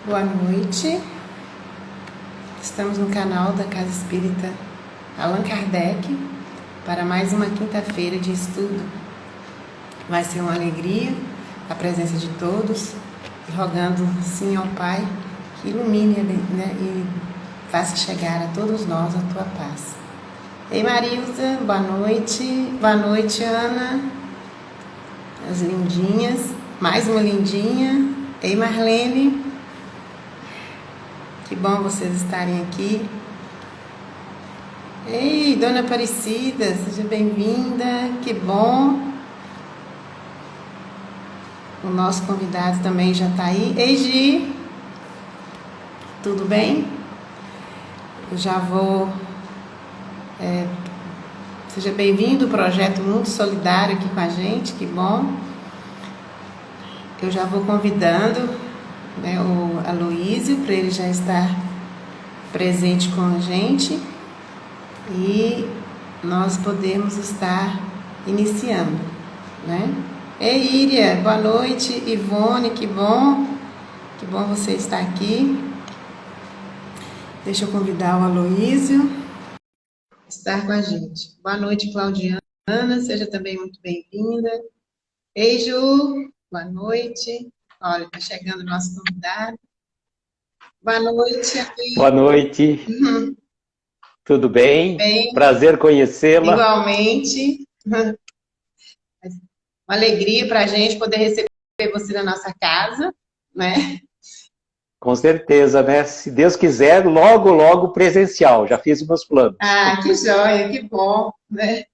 Boa noite, estamos no canal da Casa Espírita Allan Kardec para mais uma quinta-feira de estudo. Vai ser uma alegria a presença de todos, rogando sim ao Pai que ilumine, né, e faça chegar a todos nós a tua paz. Ei Marilza, boa noite Ana, as lindinhas, mais uma lindinha. Ei Marlene, que bom vocês estarem aqui. Ei, Dona Aparecida, seja bem-vinda, que bom. O nosso convidado também já está aí. Ei, Gi, tudo bem? Eu já vou... seja bem-vindo ao Projeto Mundo Solidário aqui com a gente, que bom. Eu já vou convidando, né, o Aloísio para ele já estar presente com a gente e nós podemos estar iniciando, né? Ei, Íria, boa noite. Ivone, que bom você estar aqui. Deixa eu convidar o Aloísio a estar com a gente. Boa noite, Claudiana, seja também muito bem-vinda. Ei, Ju, boa noite. Olha, está chegando o nosso convidado. Boa noite, amigo. Boa noite. Tudo bem? Bem, prazer conhecê-la. Igualmente. Uma alegria para a gente poder receber você na nossa casa, né? Com certeza, né? Se Deus quiser, logo, logo presencial. Já fiz os meus planos. Ah, que joia, que bom, né?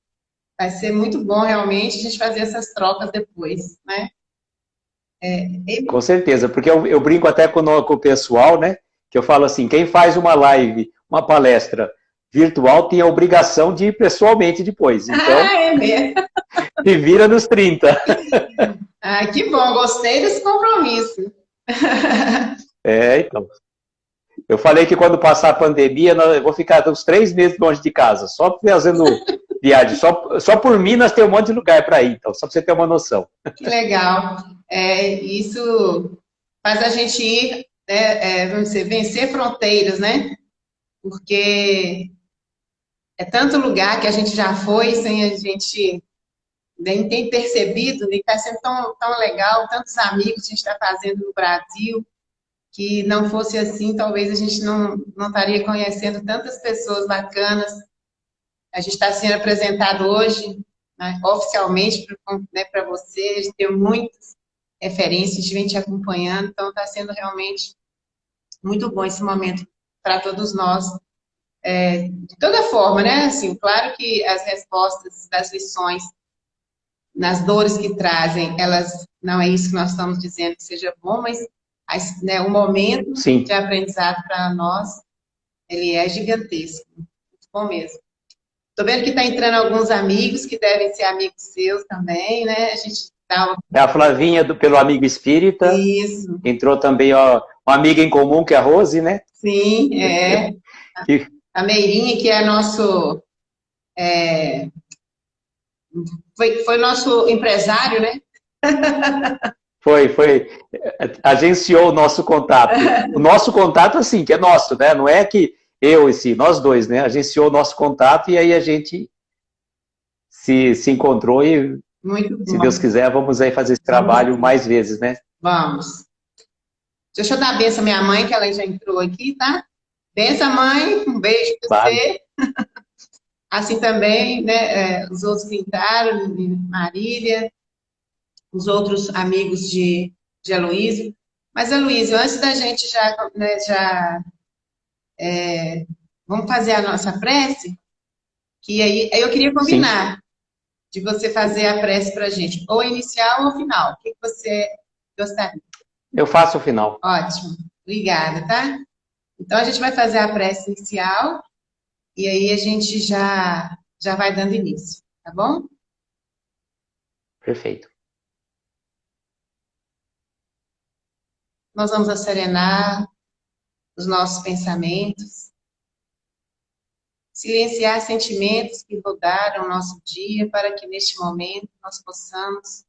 Vai ser muito bom, realmente, a gente fazer essas trocas depois, né? Com certeza, porque eu brinco até com o pessoal, né? Que eu falo assim, quem faz uma live, uma palestra virtual, tem a obrigação de ir pessoalmente depois. Então, é mesmo? se vira nos 30. Ah, que bom, gostei desse compromisso. Então. Eu falei que quando passar a pandemia, eu vou ficar uns 3 meses longe de casa, só fazendo viagem. Só por Minas tem um monte de lugar para ir, então, só para você ter uma noção. Que legal. Isso faz a gente ir, vamos dizer, vencer fronteiras, né? Porque é tanto lugar que a gente já foi sem a gente nem ter percebido, e está sendo tão legal, tantos amigos que a gente está fazendo no Brasil, que não fosse assim, talvez a gente não estaria conhecendo tantas pessoas bacanas. A gente está sendo apresentado hoje, né, oficialmente, para você, a gente tem muitas referências, a gente vem te acompanhando, então está sendo realmente muito bom esse momento para todos nós. De toda forma, né? Assim, claro que as respostas das lições, nas dores que trazem, elas não é isso que nós estamos dizendo que seja bom, mas né, o momento Sim. de aprendizado para nós, ele é gigantesco. Muito bom mesmo. Estou vendo que está entrando alguns amigos que devem ser amigos seus também, né? A gente tá... É a Flavinha pelo Amigo Espírita. Isso. Entrou também uma amiga em comum, que é a Rose, né? Sim, é. A Meirinha, que é nosso... Foi nosso empresário, né? Foi. Agenciou o nosso contato. O nosso contato, assim, que é nosso, né? Não é que eu e si, nós dois, né? Agenciou o nosso contato e aí a gente se encontrou e, muito bom. Se Deus quiser, vamos aí fazer esse trabalho mais vezes, né? Vamos. Deixa eu dar a benção à minha mãe, que ela já entrou aqui, tá? Benção, mãe. Um beijo para você. Assim também, né? Os outros que entraram, Marília, os outros amigos de Aloísio. Mas, Aloísio, antes da gente vamos fazer a nossa prece, que aí eu queria combinar. Sim. De você fazer a prece para a gente, ou inicial ou final. O que você gostaria? Eu faço o final. Ótimo. Obrigada, tá? Então, a gente vai fazer a prece inicial e aí a gente já vai dando início, tá bom? Perfeito. Nós vamos asserenar os nossos pensamentos, silenciar sentimentos que rodaram o nosso dia para que neste momento nós possamos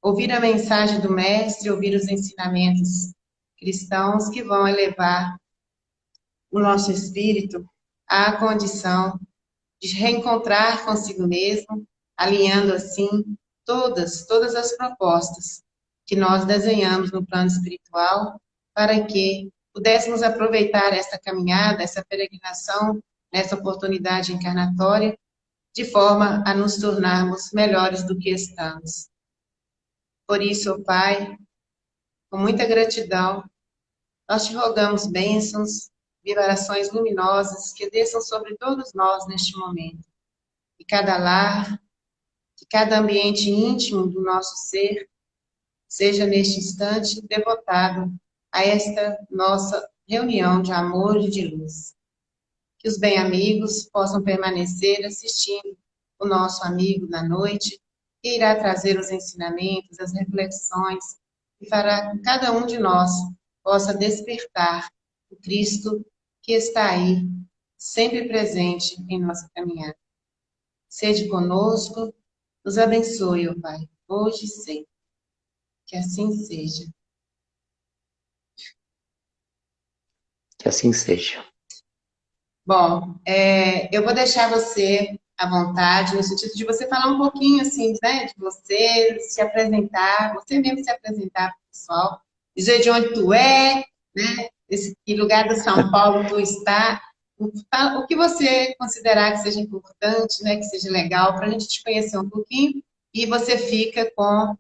ouvir a mensagem do Mestre, ouvir os ensinamentos cristãos que vão elevar o nosso espírito à condição de reencontrar consigo mesmo, alinhando assim todas as propostas que nós desenhamos no plano espiritual para que pudéssemos aproveitar essa caminhada, essa peregrinação, nessa oportunidade encarnatória, de forma a nos tornarmos melhores do que estamos. Por isso, ó Pai, com muita gratidão, nós te rogamos bênçãos, vibrações luminosas que desçam sobre todos nós neste momento. Que cada lar, que cada ambiente íntimo do nosso ser seja neste instante devotado a esta nossa reunião de amor e de luz. Que os bem-amigos possam permanecer assistindo o nosso amigo na noite, que irá trazer os ensinamentos, as reflexões, e fará com que cada um de nós possa despertar o Cristo que está aí, sempre presente em nossa caminhada. Sede conosco, nos abençoe, ó Pai, hoje e sempre. Que assim seja. Que assim seja. Bom, eu vou deixar você à vontade, no sentido de você falar um pouquinho, assim, né, de você, se apresentar, você mesmo se apresentar para o pessoal, dizer de onde tu é, né, que lugar de São Paulo tu está, o que você considerar que seja importante, né, que seja legal, para a gente te conhecer um pouquinho, e você fica com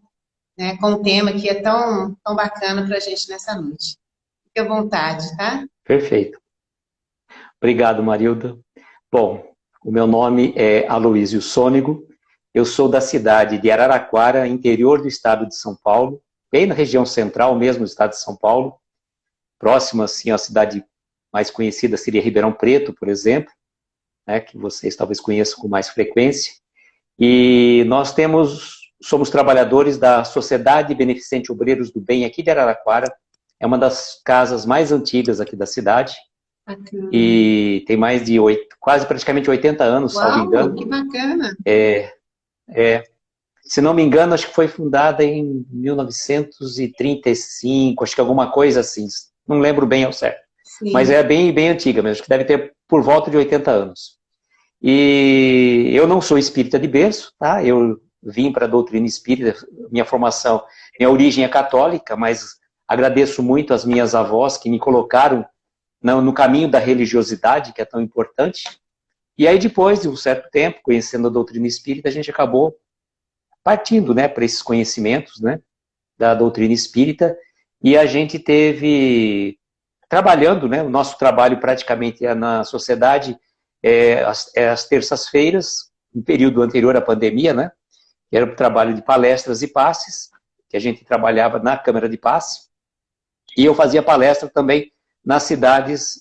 o tema que é tão bacana para a gente nessa noite. Fique à vontade, tá? Perfeito. Obrigado, Marilda. Bom, o meu nome é Aloísio Sônego, eu sou da cidade de Araraquara, interior do estado de São Paulo, bem na região central mesmo do estado de São Paulo, próximo, assim, a cidade mais conhecida seria Ribeirão Preto, por exemplo, né, que vocês talvez conheçam com mais frequência, e nós somos trabalhadores da Sociedade Beneficente Obreiros do Bem aqui de Araraquara, é uma das casas mais antigas aqui da cidade, e tem mais de quase praticamente 80 anos, Uau, salvo engano. Que bacana! Se não me engano, acho que foi fundada em 1935, acho que alguma coisa assim, não lembro bem ao certo. Sim. Mas é bem, bem antiga mesmo, acho que deve ter por volta de 80 anos. E eu não sou espírita de berço, tá? Eu vim para a doutrina espírita, minha formação, minha origem é católica, mas agradeço muito as minhas avós que me colocaram no caminho da religiosidade, que é tão importante. E aí, depois de um certo tempo, conhecendo a doutrina espírita, a gente acabou partindo, né, para esses conhecimentos, né, da doutrina espírita, e a gente teve trabalhando, né, o nosso trabalho praticamente na sociedade às terças-feiras, no período anterior à pandemia, né, era o trabalho de palestras e passes, que a gente trabalhava na Câmara de Passe, e eu fazia palestra também nas cidades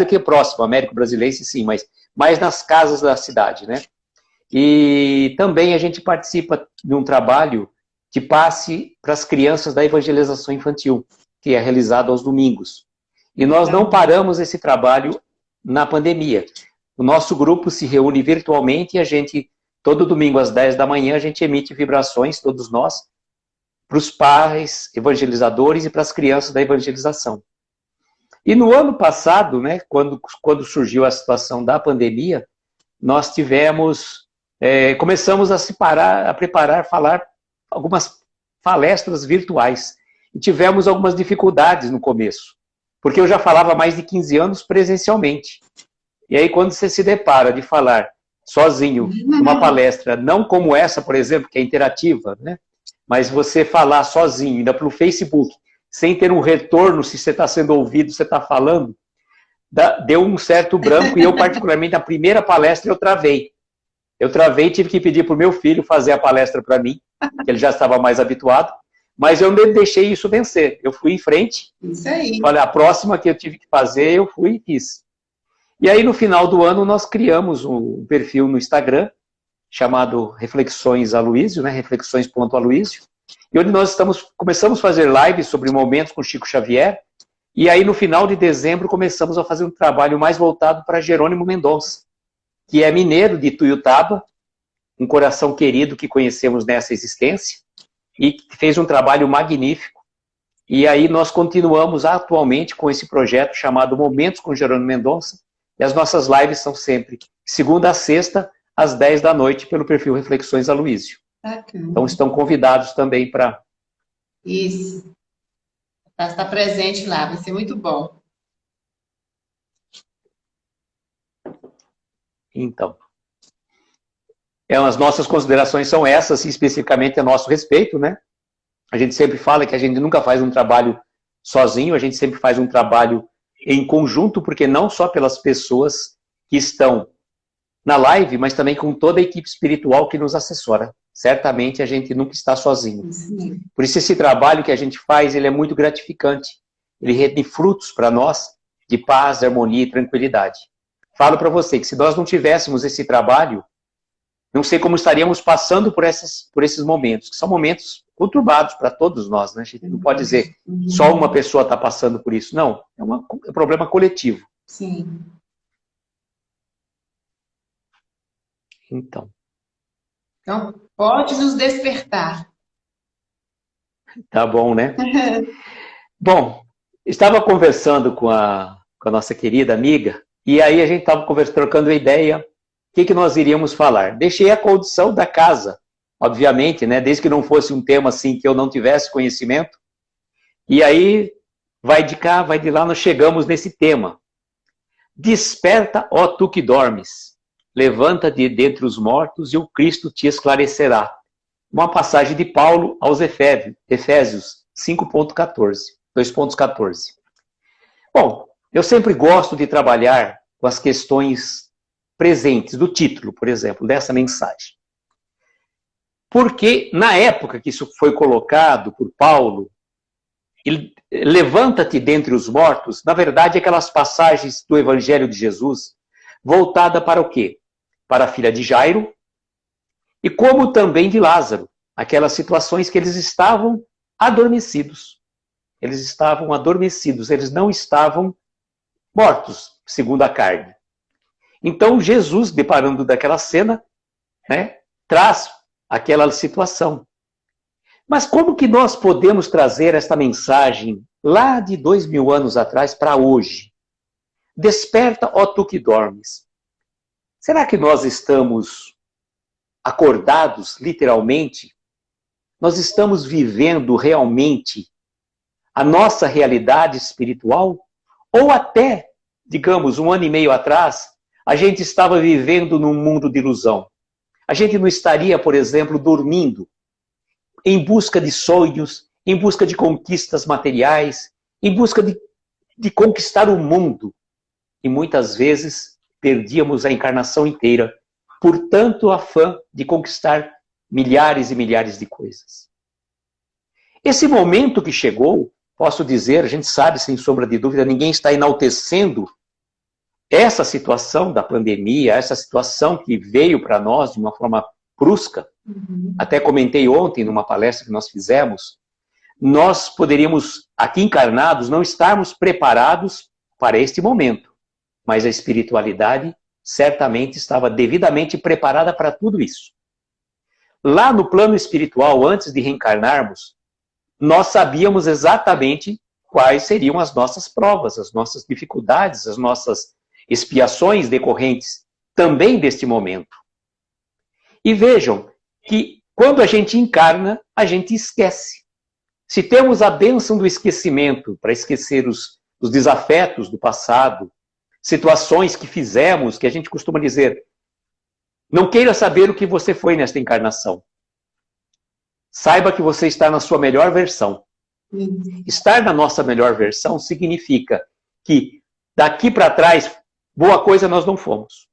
aqui próximo, Américo Brasilense, sim, mas mais nas casas da cidade, né? E também a gente participa de um trabalho de passe para as crianças da evangelização infantil, que é realizado aos domingos. E nós não paramos esse trabalho na pandemia. O nosso grupo se reúne virtualmente e a gente, todo domingo às 10 da manhã, a gente emite vibrações, todos nós, para os pais evangelizadores e para as crianças da evangelização. E no ano passado, né, quando surgiu a situação da pandemia, nós começamos a falar algumas palestras virtuais. E tivemos algumas dificuldades no começo, porque eu já falava há mais de 15 anos presencialmente. E aí, quando você se depara de falar sozinho numa palestra, não como essa, por exemplo, que é interativa, né? Mas você falar sozinho, ainda pelo Facebook, sem ter um retorno se você está sendo ouvido, se você está falando, deu um certo branco, e eu, particularmente, na primeira palestra, eu travei. E tive que pedir para o meu filho fazer a palestra para mim, que ele já estava mais habituado, mas eu não deixei isso vencer. Eu fui em frente, isso aí. Falei, a próxima que eu tive que fazer, eu fui e fiz. E aí, no final do ano, nós criamos um perfil no Instagram, chamado Reflexões Aloísio, né? Reflexões.aloísio, e onde nós começamos a fazer lives sobre momentos com Chico Xavier, e aí no final de dezembro começamos a fazer um trabalho mais voltado para Jerônimo Mendonça, que é mineiro de Ituiutaba, um coração querido que conhecemos nessa existência, e que fez um trabalho magnífico, E aí nós continuamos atualmente com esse projeto chamado Momentos com Jerônimo Mendonça, e as nossas lives são sempre segunda a sexta, às 10 da noite, pelo perfil Reflexões Aloísio. Bacana. Então estão convidados também para... Isso. Para estar presente lá, vai ser muito bom. Então, as nossas considerações são essas, especificamente a nosso respeito, né? A gente sempre fala que a gente nunca faz um trabalho sozinho, a gente sempre faz um trabalho em conjunto, porque não só pelas pessoas que estão na live, mas também com toda a equipe espiritual que nos assessora. Certamente a gente nunca está sozinho. Sim. Por isso esse trabalho que a gente faz, ele é muito gratificante. Ele rende frutos para nós de paz, de harmonia e tranquilidade. Falo para você que se nós não tivéssemos esse trabalho, não sei como estaríamos passando por esses momentos, que são momentos conturbados para todos nós, né? A gente não pode dizer só uma pessoa está passando por isso. Não, é um problema coletivo. Sim. Então, pode nos despertar. Tá bom, né? Bom, estava conversando com a nossa querida amiga, e aí a gente estava trocando ideia, o que nós iríamos falar. Deixei a condição da casa, obviamente, né? Desde que não fosse um tema assim que eu não tivesse conhecimento. E aí, vai de cá, vai de lá, nós chegamos nesse tema. Desperta, ó tu que dormes. Levanta-te dentre os mortos e o Cristo te esclarecerá. Uma passagem de Paulo aos Efésios 5.14, 2.14. Bom, eu sempre gosto de trabalhar com as questões presentes do título, por exemplo, dessa mensagem. Porque na época que isso foi colocado por Paulo, levanta-te dentre os mortos, na verdade, aquelas passagens do Evangelho de Jesus, voltada para o quê? Para a filha de Jairo, e como também de Lázaro, aquelas situações que eles estavam adormecidos. Eles estavam adormecidos, eles não estavam mortos, segundo a carne. Então, Jesus, deparando daquela cena, né, traz aquela situação. Mas como que nós podemos trazer esta mensagem lá de 2000 anos atrás para hoje? Desperta, ó tu que dormes. Será que nós estamos acordados, literalmente? Nós estamos vivendo realmente a nossa realidade espiritual? Ou até, digamos, 1 ano e meio atrás, a gente estava vivendo num mundo de ilusão? A gente não estaria, por exemplo, dormindo em busca de sonhos, em busca de conquistas materiais, em busca de conquistar o mundo. E muitas vezes perdíamos a encarnação inteira por tanto afã de conquistar milhares e milhares de coisas. Esse momento que chegou, posso dizer, a gente sabe sem sombra de dúvida, ninguém está enaltecendo essa situação da pandemia, essa situação que veio para nós de uma forma brusca. Até comentei ontem numa palestra que nós fizemos, nós poderíamos, aqui encarnados, não estarmos preparados para este momento, mas a espiritualidade certamente estava devidamente preparada para tudo isso. Lá no plano espiritual, antes de reencarnarmos, nós sabíamos exatamente quais seriam as nossas provas, as nossas dificuldades, as nossas expiações decorrentes também deste momento. E vejam que quando a gente encarna, a gente esquece. Se temos a bênção do esquecimento para esquecer os desafetos do passado, situações que fizemos, que a gente costuma dizer, não queira saber o que você foi nesta encarnação. Saiba que você está na sua melhor versão. Estar na nossa melhor versão significa que daqui para trás, boa coisa nós não fomos.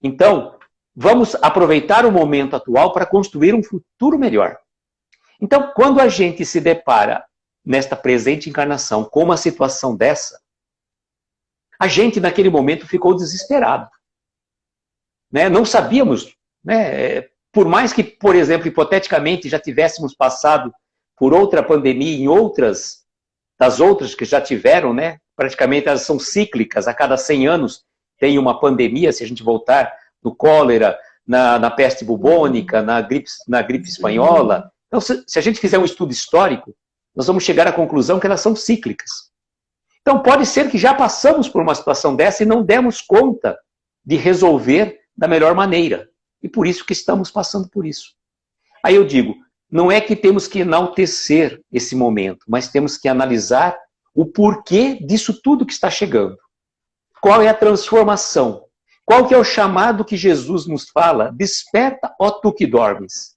Então, vamos aproveitar o momento atual para construir um futuro melhor. Então, quando a gente se depara nesta presente encarnação com uma situação dessa, a gente naquele momento ficou desesperado. Né? Não sabíamos, né? Por mais que, por exemplo, hipoteticamente já tivéssemos passado por outra pandemia em das outras que já tiveram, né? Praticamente elas são cíclicas, a cada 100 anos tem uma pandemia, se a gente voltar no cólera, na peste bubônica, na gripe espanhola. Então, se a gente fizer um estudo histórico, nós vamos chegar à conclusão que elas são cíclicas. Então pode ser que já passamos por uma situação dessa e não demos conta de resolver da melhor maneira. E por isso que estamos passando por isso. Aí eu digo, não é que temos que enaltecer esse momento, mas temos que analisar o porquê disso tudo que está chegando. Qual é a transformação? Qual que é o chamado que Jesus nos fala? Desperta, ó tu que dormes.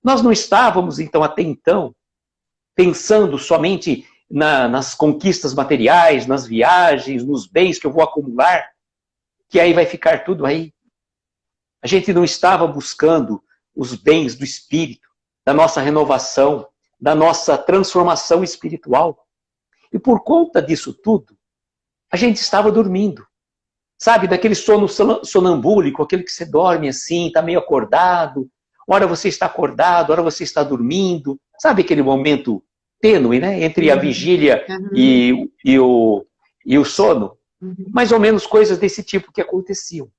Nós não estávamos, então, até então, pensando somente nas conquistas materiais, nas viagens, nos bens que eu vou acumular, que aí vai ficar tudo aí. A gente não estava buscando os bens do Espírito, da nossa renovação, da nossa transformação espiritual. E por conta disso tudo, a gente estava dormindo. Sabe, daquele sono sonambúlico, aquele que você dorme assim, está meio acordado, ora você está acordado, ora você está dormindo. Sabe aquele momento tênue, né? Entre a vigília e o sono? Mais ou menos coisas desse tipo que aconteciam.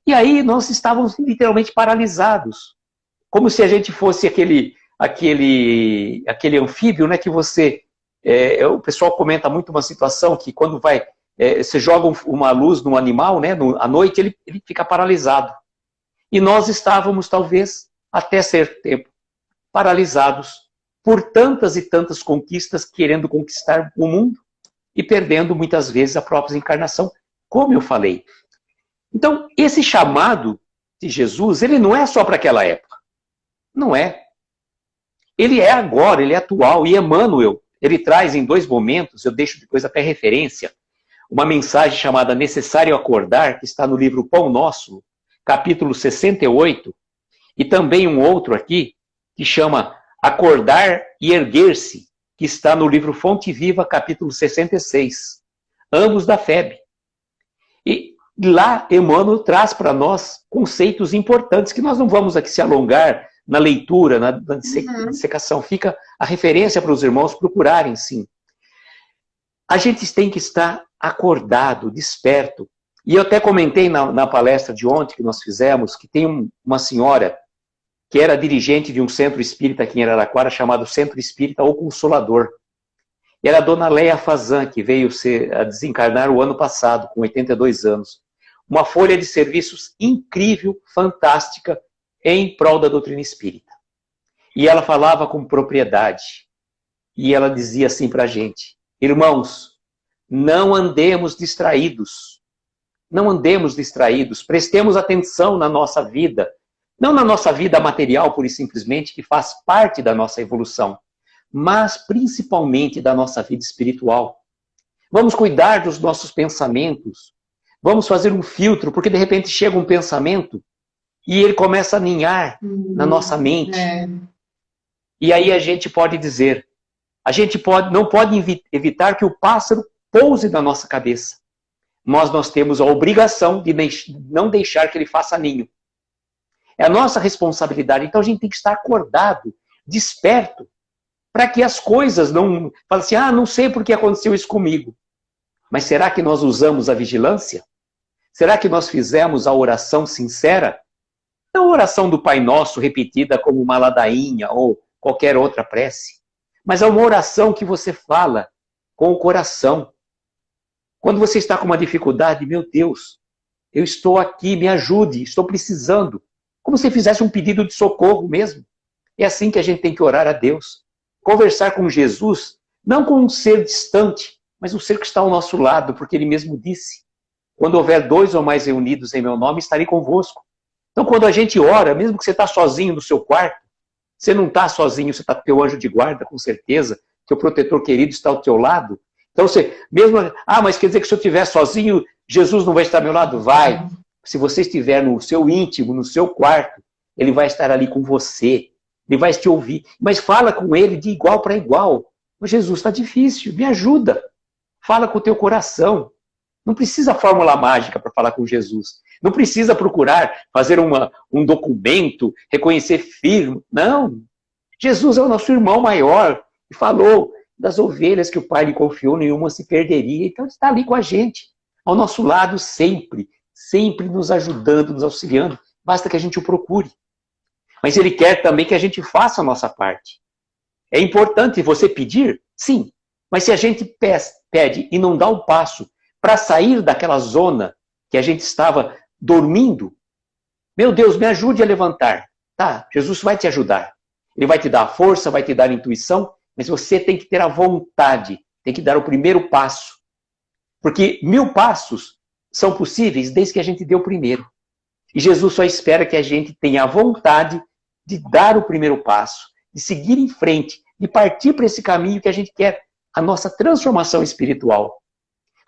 E aí nós estávamos literalmente paralisados. Como se a gente fosse aquele anfíbio, né? Que você... o pessoal comenta muito uma situação que quando você joga uma luz no animal, né? À noite ele fica paralisado. E nós estávamos, talvez, até certo tempo, paralisados por tantas e tantas conquistas, querendo conquistar o mundo e perdendo muitas vezes a própria encarnação, como eu falei. Então, esse chamado de Jesus, ele não é só para aquela época. Não é. Ele é agora, ele é atual. E Emmanuel, ele traz em 2 momentos, eu deixo depois até referência, uma mensagem chamada Necessário Acordar, que está no livro Pão Nosso, capítulo 68, e também um outro aqui, que chama Acordar e Erguer-se, que está no livro Fonte Viva, capítulo 66, ambos da FEB. E lá Emmanuel traz para nós conceitos importantes, que nós não vamos aqui se alongar na leitura, na dissecação. Fica a referência para os irmãos procurarem, sim. A gente tem que estar acordado, desperto. E eu até comentei na palestra de ontem que nós fizemos, que tem uma senhora que era dirigente de um centro espírita aqui em Araraquara, chamado Centro Espírita O Consolador. E era a dona Leia Fazan, que veio a desencarnar o ano passado, com 82 anos. Uma folha de serviços incrível, fantástica, em prol da doutrina espírita. E ela falava com propriedade. E ela dizia assim para a gente: irmãos, não andemos distraídos. Não andemos distraídos. Prestemos atenção na nossa vida. Não na nossa vida material, pura e simplesmente, que faz parte da nossa evolução, mas principalmente da nossa vida espiritual. Vamos cuidar dos nossos pensamentos. Vamos fazer um filtro, porque de repente chega um pensamento e ele começa a ninhar na nossa mente. E aí a gente pode dizer, não pode evitar que o pássaro pouse na nossa cabeça. Mas nós temos a obrigação de não deixar que ele faça ninho. É a nossa responsabilidade. Então a gente tem que estar acordado, desperto, para que as coisas não... Fala assim, não sei por que aconteceu isso comigo. Mas será que nós usamos a vigilância? Será que nós fizemos a oração sincera? Não a oração do Pai Nosso repetida como uma ladainha ou qualquer outra prece. Mas é uma oração que você fala com o coração. Quando você está com uma dificuldade, meu Deus, eu estou aqui, me ajude, estou precisando. Como se fizesse um pedido de socorro mesmo. É assim que a gente tem que orar a Deus. Conversar com Jesus, não com um ser distante, mas um ser que está ao nosso lado, porque ele mesmo disse, quando houver 2 ou mais reunidos em meu nome, estarei convosco. Então quando a gente ora, mesmo que você está sozinho no seu quarto, você não está sozinho, você está com o teu anjo de guarda, com certeza, teu protetor querido está ao teu lado. Então você, mesmo, mas quer dizer que se eu estiver sozinho, Jesus não vai estar ao meu lado? Vai. Se você estiver no seu íntimo, no seu quarto, ele vai estar ali com você. Ele vai te ouvir. Mas fala com ele de igual para igual. Jesus, está difícil, me ajuda. Fala com o teu coração. Não precisa fórmula mágica para falar com Jesus. Não precisa procurar fazer um documento, reconhecer firme. Não. Jesus é o nosso irmão maior. E falou das ovelhas que o Pai lhe confiou, nenhuma se perderia. Então ele está ali com a gente, ao nosso lado sempre. Sempre nos ajudando, nos auxiliando. Basta que a gente o procure. Mas ele quer também que a gente faça a nossa parte. É importante você pedir? Sim. Mas se a gente pede e não dá um passo para sair daquela zona que a gente estava dormindo, meu Deus, me ajude a levantar. Tá, Jesus vai te ajudar. Ele vai te dar a força, vai te dar a intuição, mas você tem que ter a vontade, tem que dar o primeiro passo. Porque 1000 passos são possíveis desde que a gente dê o primeiro. E Jesus só espera que a gente tenha a vontade de dar o primeiro passo, de seguir em frente, de partir para esse caminho que a gente quer, a nossa transformação espiritual.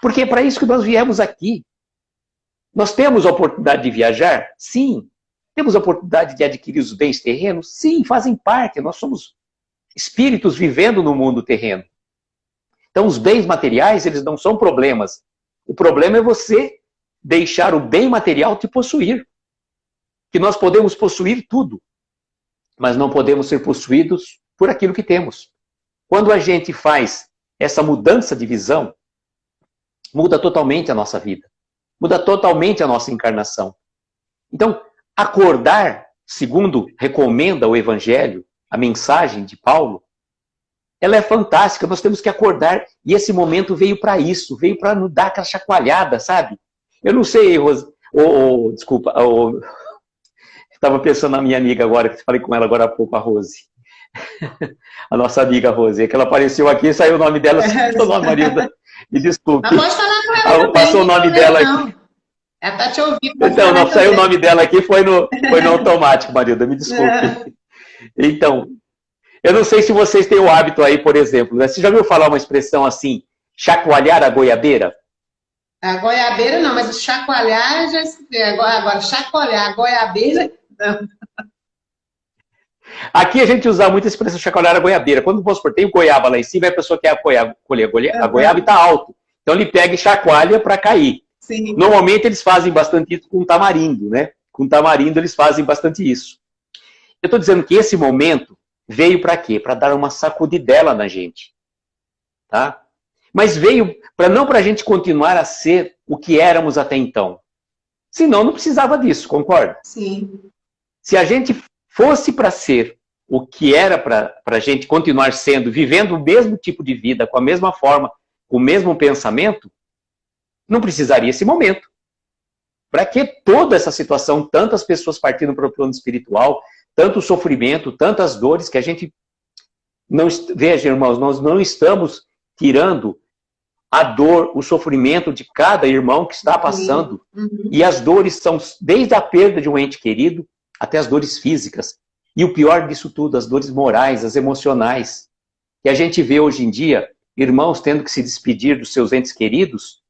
Porque é para isso que nós viemos aqui. Nós temos a oportunidade de viajar? Sim. Temos a oportunidade de adquirir os bens terrenos? Sim, fazem parte. Nós somos espíritos vivendo no mundo terreno. Então, os bens materiais, eles não são problemas. O problema é você deixar o bem material te possuir. Que nós podemos possuir tudo, mas não podemos ser possuídos por aquilo que temos. Quando a gente faz essa mudança de visão, muda totalmente a nossa vida. Muda totalmente a nossa encarnação. Então, acordar, segundo recomenda o Evangelho, a mensagem de Paulo, ela é fantástica, nós temos que acordar, e esse momento veio para isso, veio para nos dar aquela chacoalhada, sabe? Eu não sei, Rose, desculpa, estava pensando na minha amiga agora, que falei com ela agora há pouco, a Rose. A nossa amiga Rose, que ela apareceu aqui, saiu o nome dela, o nome, Marilda, me desculpe. Mas pode falar com ela também, passou o nome dela aqui. Ela tá te ouvindo. Então, não, saiu o nome dela aqui, foi no automático, Marilda, me desculpe. Então, eu não sei se vocês têm o hábito aí, por exemplo, né? Você já ouviu falar uma expressão assim, chacoalhar a goiabeira? A goiabeira não, mas o chacoalhar já escutei. Agora, chacoalhar a goiabeira, não. Aqui a gente usa muito a expressão chacoalhar a goiabeira. Quando, vamos supor, tem goiaba lá em cima, a pessoa quer colher a goiaba e está alto. Então ele pega e chacoalha para cair. Sim. Normalmente eles fazem bastante isso com tamarindo, né? Com tamarindo eles fazem bastante isso. Eu estou dizendo que esse momento veio para quê? Para dar uma sacudidela na gente. Tá? Mas veio não para a gente continuar a ser o que éramos até então. Senão não precisava disso, concorda? Sim. Se a gente fosse para ser o que era para a gente continuar sendo, vivendo o mesmo tipo de vida, com a mesma forma, com o mesmo pensamento, não precisaria esse momento. Para que toda essa situação, tantas pessoas partindo para o plano espiritual, tanto sofrimento, tantas dores, que a gente não... Veja, irmãos, nós não estamos tirando a dor, o sofrimento de cada irmão que está passando. Uhum. E as dores são desde a perda de um ente querido até as dores físicas. E o pior disso tudo, as dores morais, as emocionais. Que a gente vê hoje em dia, irmãos tendo que se despedir dos seus entes queridos,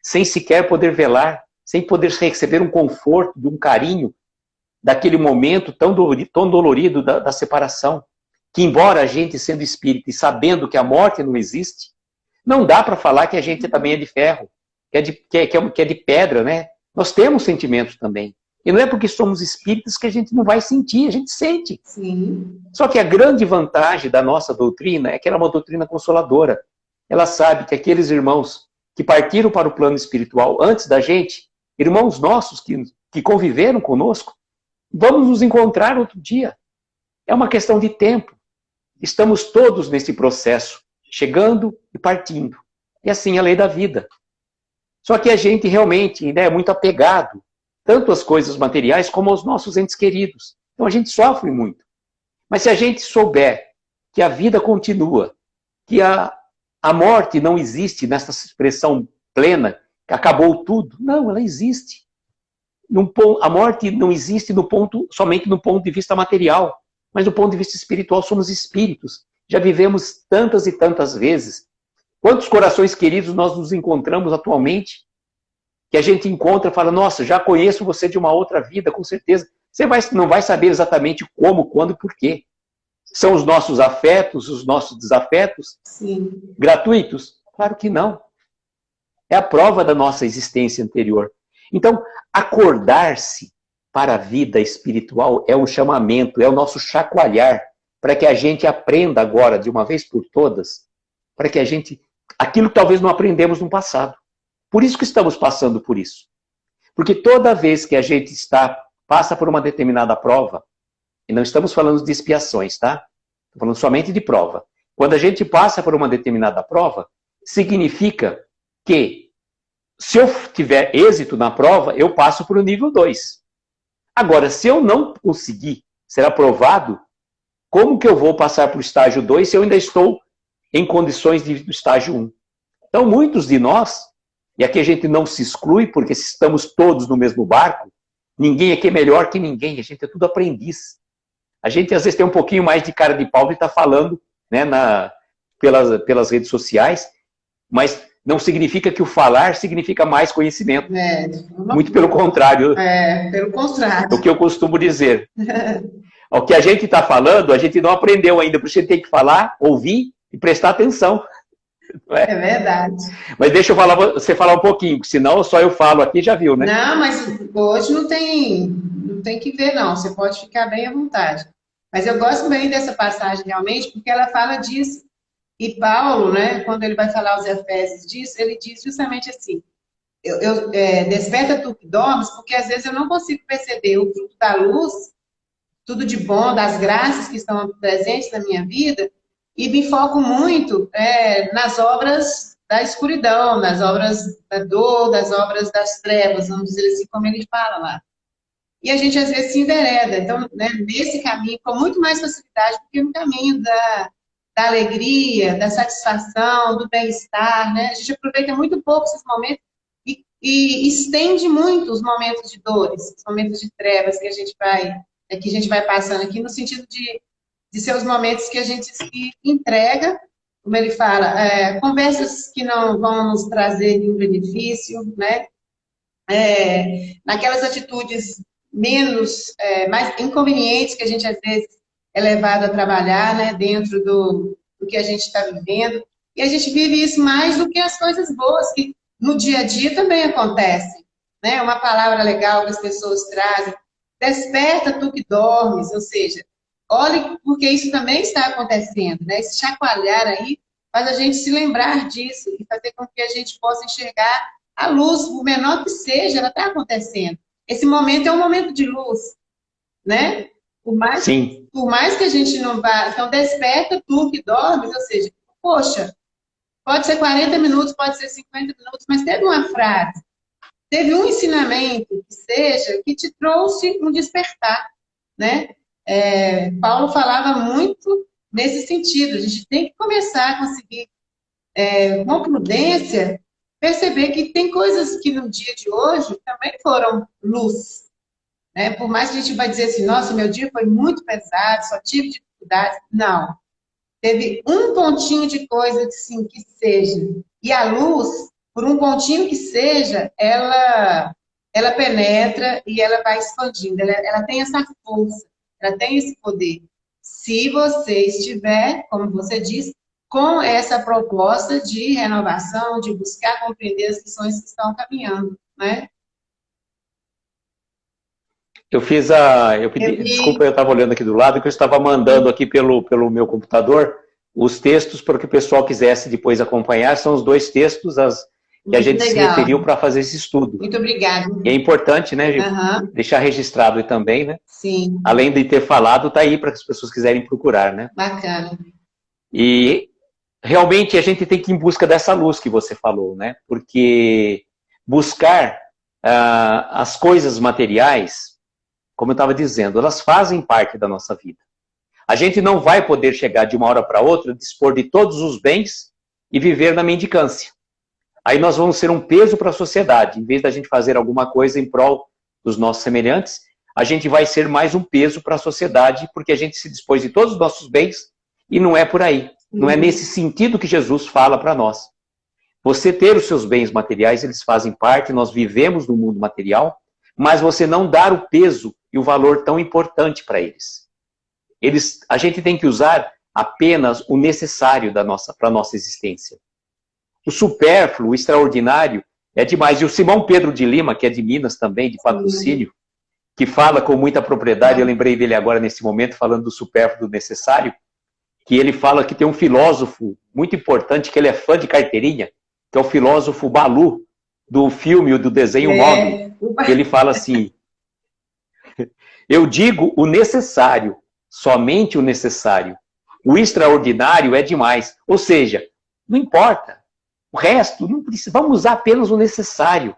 sem sequer poder velar, sem poder receber um conforto, de um carinho, daquele momento tão dolorido da separação. Que embora a gente sendo espírita e sabendo que a morte não existe, não dá para falar que a gente também é de ferro, que é de pedra, né? Nós temos sentimentos também. E não é porque somos espíritas que a gente não vai sentir, a gente sente. Sim. Só que a grande vantagem da nossa doutrina é que ela é uma doutrina consoladora. Ela sabe que aqueles irmãos que partiram para o plano espiritual antes da gente, irmãos nossos que conviveram conosco, vamos nos encontrar outro dia. É uma questão de tempo. Estamos todos nesse processo, chegando e partindo. E assim é a lei da vida. Só que a gente realmente é muito apegado, tanto às coisas materiais como aos nossos entes queridos. Então a gente sofre muito. Mas se a gente souber que a vida continua, que a morte não existe nessa expressão plena, que acabou tudo. Não, ela existe. A morte não existe somente no ponto de vista material, mas do ponto de vista espiritual somos espíritos. Já vivemos tantas e tantas vezes. Quantos corações queridos nós nos encontramos atualmente? Que a gente encontra e fala, nossa, já conheço você de uma outra vida, com certeza. Você não vai saber exatamente como, quando e por quê. São os nossos afetos, os nossos desafetos? Sim. Gratuitos? Claro que não. É a prova da nossa existência anterior. Então, acordar-se para a vida espiritual é um chamamento, é o nosso chacoalhar, para que a gente aprenda agora, de uma vez por todas, para que a gente... Aquilo que talvez não aprendemos no passado. Por isso que estamos passando por isso. Porque toda vez que a gente passa por uma determinada prova, e não estamos falando de expiações, tá? estou falando somente de prova. Quando a gente passa por uma determinada prova, significa que, se eu tiver êxito na prova, eu passo para o nível 2. Agora, se eu não conseguir ser aprovado, como que eu vou passar para o estágio 2 se eu ainda estou em condições do estágio 1? Então, muitos de nós, e aqui a gente não se exclui, porque estamos todos no mesmo barco, ninguém aqui é melhor que ninguém, a gente é tudo aprendiz. A gente, às vezes, tem um pouquinho mais de cara de pau e está falando, né, pelas redes sociais, mas não significa que o falar significa mais conhecimento. Muito pelo contrário. Pelo contrário. O que eu costumo dizer. O que a gente está falando, a gente não aprendeu ainda, por isso a gente tem que falar, ouvir e prestar atenção. É verdade. Mas deixa eu você falar um pouquinho, senão só eu falo aqui, já viu, né? Não, mas hoje não tem que ver, não. Você pode ficar bem à vontade. Mas eu gosto bem dessa passagem, realmente, porque ela fala disso. E Paulo, né, quando ele vai falar aos Efésios disso, ele diz justamente assim, desperta tu que dormes, porque às vezes eu não consigo perceber o fruto da luz, tudo de bom, das graças que estão presentes na minha vida, e me foco muito nas obras da escuridão, nas obras da dor, das obras das trevas, vamos dizer assim, como ele fala lá. E a gente às vezes se envereda, então, né, nesse caminho, com muito mais facilidade do que no caminho da alegria, da satisfação, do bem-estar, né? A gente aproveita muito pouco esses momentos e estende muito os momentos de dores, os momentos de trevas que a gente vai passando aqui, no sentido de ser os momentos que a gente se entrega, como ele fala, conversas que não vão nos trazer nenhum benefício, né? Naquelas atitudes mais inconvenientes que a gente às vezes é levado a trabalhar, né, dentro do que a gente está vivendo. E a gente vive isso mais do que as coisas boas, que no dia a dia também acontecem. Né? Uma palavra legal que as pessoas trazem, desperta tu que dormes, ou seja, olhe porque isso também está acontecendo. Né? Esse chacoalhar aí faz a gente se lembrar disso e fazer com que a gente possa enxergar a luz, por menor que seja, ela está acontecendo. Esse momento é um momento de luz, né? Por mais que a gente não vá... Então, desperta tu que dormes, ou seja, poxa, pode ser 40 minutos, pode ser 50 minutos, mas teve uma frase, teve um ensinamento, que seja, que te trouxe um despertar, né? Paulo falava muito nesse sentido, a gente tem que começar a conseguir, com prudência, perceber que tem coisas que no dia de hoje também foram luz. Por mais que a gente vai dizer assim, nossa, meu dia foi muito pesado, só tive dificuldades. Não. Teve um pontinho de coisa assim, que seja. E a luz, por um pontinho que seja, ela penetra e ela vai expandindo. Ela tem essa força, ela tem esse poder. Se você estiver, como você disse, com essa proposta de renovação, de buscar compreender as lições que estão caminhando, né? Desculpa, eu estava olhando aqui do lado, que eu estava mandando aqui pelo meu computador os textos para que o pessoal quisesse depois acompanhar. São os 2 textos que a gente se referiu para fazer esse estudo. Muito obrigada. E é importante, né, deixar registrado também, né? Sim. Além de ter falado, está aí para que as pessoas quiserem procurar, né? Bacana. E realmente a gente tem que ir em busca dessa luz que você falou, né? Porque buscar as coisas materiais, como eu estava dizendo, elas fazem parte da nossa vida. A gente não vai poder chegar de uma hora para outra, dispor de todos os bens e viver na mendicância. Aí nós vamos ser um peso para a sociedade. Em vez da gente fazer alguma coisa em prol dos nossos semelhantes, a gente vai ser mais um peso para a sociedade, porque a gente se dispôs de todos os nossos bens e não é por aí. Não é nesse sentido que Jesus fala para nós. Você ter os seus bens materiais, eles fazem parte, nós vivemos no mundo material, mas você não dar o peso e o valor tão importante para eles. A gente tem que usar apenas o necessário para a nossa existência. O supérfluo, o extraordinário, é demais. E o Simão Pedro de Lima, que é de Minas também, de Patrocínio, que fala com muita propriedade, eu lembrei dele agora nesse momento, falando do supérfluo, do necessário, que ele fala que tem um filósofo muito importante, que ele é fã de carteirinha, que é o filósofo Balu, do filme, do desenho Mogli. Ele fala assim, eu digo o necessário, somente o necessário, O extraordinário é demais. Ou seja, não importa. O resto, não precisa. Vamos usar apenas o necessário.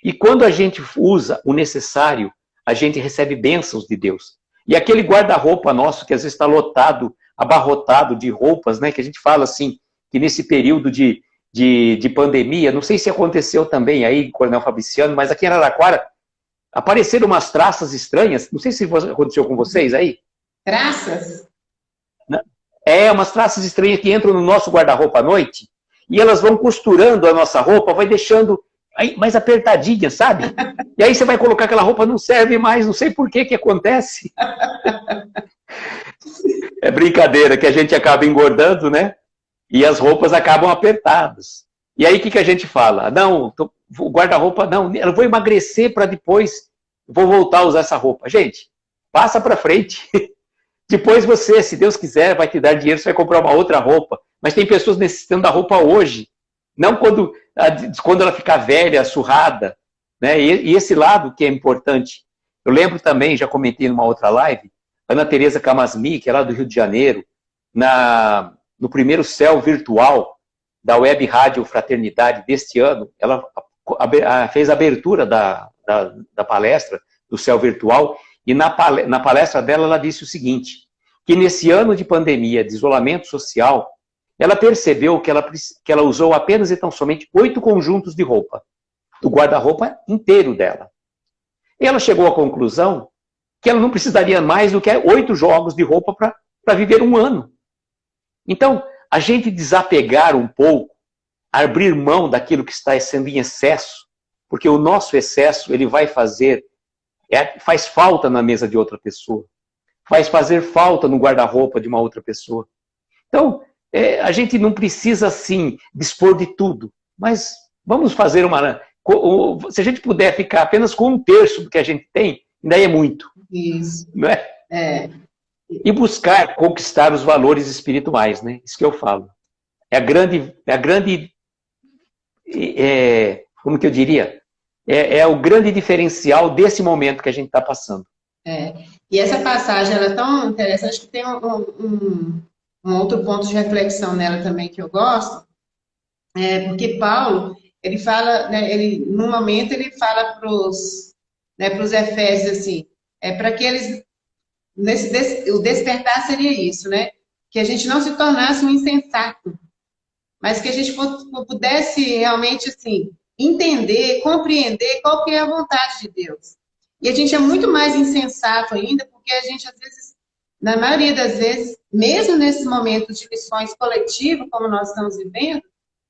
E quando a gente usa o necessário, a gente recebe bênçãos de Deus. E aquele guarda-roupa nosso, que às vezes está lotado, abarrotado de roupas, né? Que a gente fala assim, que nesse período de pandemia, não sei se aconteceu também aí, Coronel Fabriciano, mas aqui em Araraquara, apareceram umas traças estranhas, não sei se aconteceu com vocês aí. Traças? Umas traças estranhas que entram no nosso guarda-roupa à noite, e elas vão costurando a nossa roupa, vai deixando mais apertadinha, sabe? E aí você vai colocar aquela roupa, não serve mais, não sei por que acontece. É brincadeira, que a gente acaba engordando, né? E as roupas acabam apertadas. E aí o que a gente fala? Não, o guarda-roupa, não, eu vou emagrecer para depois, vou voltar a usar essa roupa. Gente, passa para frente. Depois você, se Deus quiser, vai te dar dinheiro, você vai comprar uma outra roupa. Mas tem pessoas necessitando da roupa hoje. Não quando ela ficar velha, surrada. Né? E esse lado que é importante. Eu lembro também, já comentei numa outra live, Ana Teresa Camasmi, que é lá do Rio de Janeiro, no primeiro céu virtual da Web Rádio Fraternidade deste ano, ela fez a abertura da palestra do céu virtual, e na palestra dela ela disse o seguinte, que nesse ano de pandemia, de isolamento social, ela percebeu que ela usou apenas e tão somente 8 conjuntos de roupa, do guarda-roupa inteiro dela. E ela chegou à conclusão que ela não precisaria mais do que 8 jogos de roupa para viver um ano. Então, a gente desapegar um pouco, abrir mão daquilo que está sendo em excesso, porque o nosso excesso ele vai faz falta na mesa de outra pessoa, faz fazer falta no guarda-roupa de uma outra pessoa. Então, a gente não precisa, assim, dispor de tudo, mas vamos fazer se a gente puder ficar apenas com 1/3 do que a gente tem, ainda é muito. Isso. Não é? E buscar conquistar os valores espirituais, né? Isso que eu falo. Como que eu diria? É o grande diferencial desse momento que a gente está passando. E essa passagem ela é tão interessante que tem um outro ponto de reflexão nela também que eu gosto, porque Paulo, ele fala, né, no momento ele fala para os Efésios assim, para que eles, o despertar seria isso, né? Que a gente não se tornasse um insensato, mas que a gente pudesse realmente assim, entender, compreender qual que é a vontade de Deus. E a gente é muito mais insensato ainda, porque a gente, às vezes, na maioria das vezes, mesmo nesse momento de lições coletivas, como nós estamos vivendo,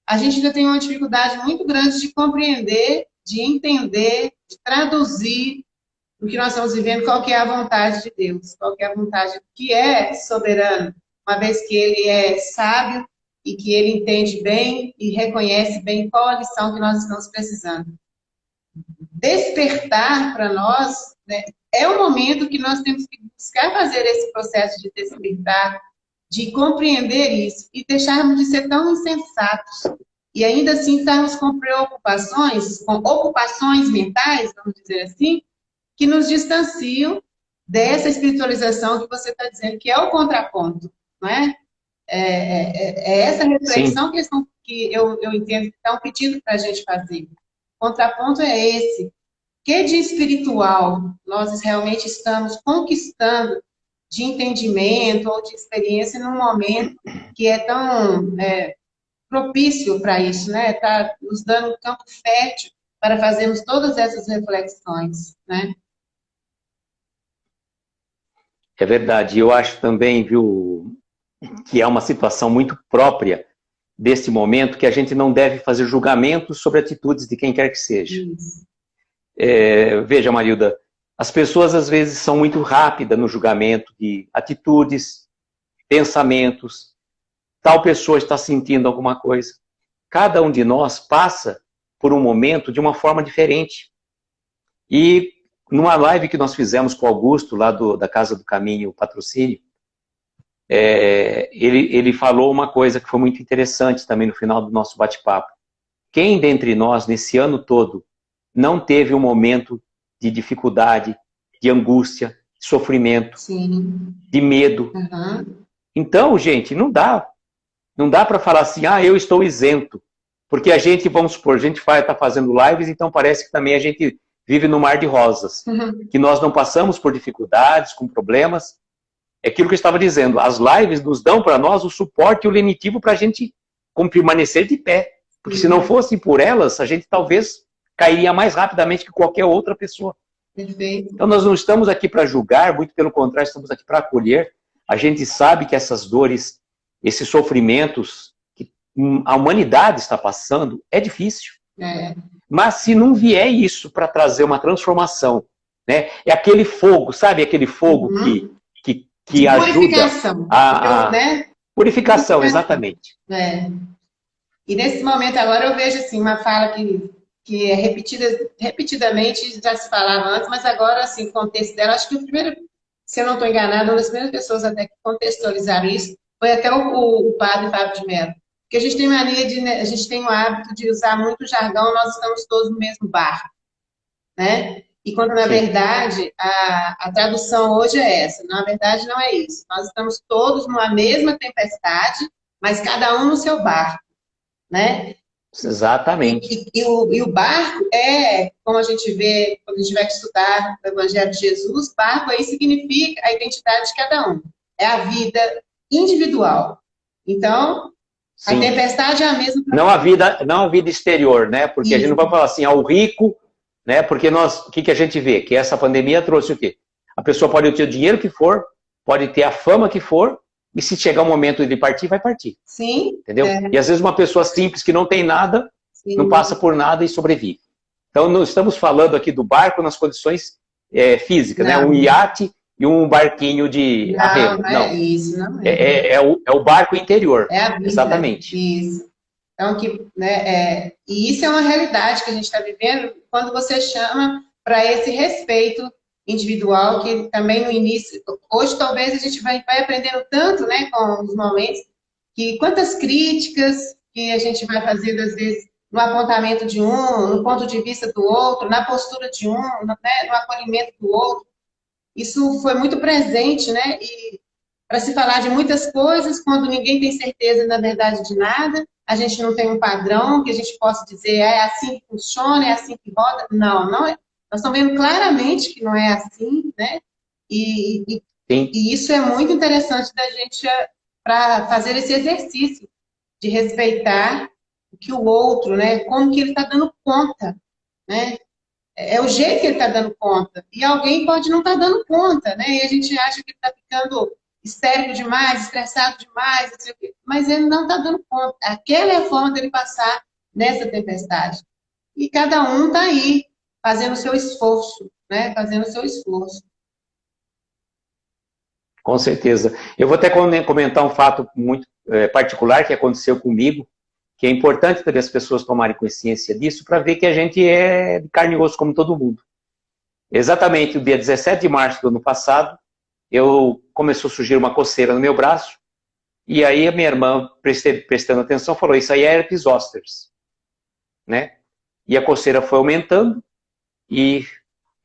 a gente ainda tem uma dificuldade muito grande de compreender, de entender, de traduzir o que nós estamos vivendo, qual que é a vontade de Deus, qual que é a vontade que é soberano, uma vez que Ele é sábio e que Ele entende bem e reconhece bem qual a lição que nós estamos precisando. Despertar para nós, né, é o momento que nós temos que buscar fazer esse processo de despertar, de compreender isso e deixarmos de ser tão insensatos e ainda assim estarmos com preocupações, com ocupações mentais, vamos dizer assim, que nos distanciam dessa espiritualização que você está dizendo, que é o contraponto, não é? É essa reflexão que eu entendo que estão pedindo para a gente fazer. O contraponto é esse. Que de espiritual nós realmente estamos conquistando de entendimento ou de experiência num momento que é tão propício para isso, né? Está nos dando um campo fértil para fazermos todas essas reflexões, né? É verdade. Eu acho também, viu, que é uma situação muito própria desse momento, que a gente não deve fazer julgamentos sobre atitudes de quem quer que seja. Veja, Marilda, as pessoas às vezes são muito rápidas no julgamento de atitudes, pensamentos, tal pessoa está sentindo alguma coisa. Cada um de nós passa por um momento de uma forma diferente. E numa live que nós fizemos com o Augusto, lá da Casa do Caminho, Patrocínio, ele falou uma coisa que foi muito interessante também no final do nosso bate-papo. Quem dentre nós, nesse ano todo, não teve um momento de dificuldade, de angústia, de sofrimento, Sim. de medo? Então, gente, não dá. Não dá para falar assim, eu estou isento. Porque a gente, vamos supor, a gente está fazendo lives, então parece que também a gente vive no mar de rosas. Que nós não passamos por dificuldades, com problemas. É aquilo que eu estava dizendo, as lives nos dão para nós o suporte e o lenitivo para a gente permanecer de pé. Porque se não fosse por elas, a gente talvez cairia mais rapidamente que qualquer outra pessoa. Perfeito. Então nós não estamos aqui para julgar, muito pelo contrário, estamos aqui para acolher. A gente sabe que essas dores, esses sofrimentos que a humanidade está passando, é difícil. Mas se não vier isso para trazer uma transformação, né? É aquele fogo, sabe? Aquele fogo que ajuda purificação. Né? Purificação, exatamente. E nesse momento agora eu vejo assim, uma fala que é repetidamente, já se falava antes, mas agora, assim, o contexto dela, acho que o primeiro, se eu não estou enganada, uma das primeiras pessoas até que contextualizaram isso foi até o padre Fábio de Mello. Porque a gente tem a gente tem o hábito de usar muito jargão, nós estamos todos no mesmo barco, né? E quando, na verdade, a tradução hoje é essa. Na verdade, não é isso. Nós estamos todos numa mesma tempestade, mas cada um no seu barco, né? Exatamente. E o barco como a gente vê, quando a gente vai estudar o Evangelho de Jesus, barco aí significa a identidade de cada um. É a vida individual. Então, a tempestade é a mesma. Não a vida exterior, né? Porque a gente não vai falar assim, o rico, né? Porque o que a gente vê? Que essa pandemia trouxe o quê? A pessoa pode ter o dinheiro que for, pode ter a fama que for, e se chegar o momento de partir, vai partir. Sim. Entendeu? E às vezes uma pessoa simples que não tem nada, não passa por nada e sobrevive. Então, não estamos falando aqui do barco nas condições físicas, né? Um iate e um barquinho de arremo. Não é isso, não é. É o barco interior. É a vida. Exatamente. Isso. Então, e isso é uma realidade que a gente está vivendo quando você chama para esse respeito individual, que também no início, hoje talvez a gente vai aprendendo tanto, né, com os momentos, que quantas críticas que a gente vai fazendo, às vezes, no apontamento de um, no ponto de vista do outro, na postura de um, no acolhimento do outro. Isso foi muito presente, né, e para se falar de muitas coisas, quando ninguém tem certeza, na verdade, de nada, a gente não tem um padrão que a gente possa dizer, é assim que funciona, é assim que roda. Não é. Nós estamos vendo claramente que não é assim, né? E isso é muito interessante da gente para fazer esse exercício de respeitar o que o outro, né? Como que ele está dando conta, né? É o jeito que ele está dando conta. E alguém pode não estar dando conta, né? E a gente acha que ele está ficando histérico demais, estressado demais, não sei o quê. Mas ele não está dando conta. Aquela é a forma dele passar nessa tempestade. E cada um está aí, fazendo o seu esforço, né? Fazendo o seu esforço. Com certeza. Eu vou até comentar um fato muito particular que aconteceu comigo, que é importante também as pessoas tomarem consciência disso para ver que a gente é de carne e osso como todo mundo. Exatamente, o dia 17 de março do ano passado, começou a surgir uma coceira no meu braço, e aí a minha irmã, prestando atenção, falou, isso aí é herpes zoster, né? E a coceira foi aumentando, e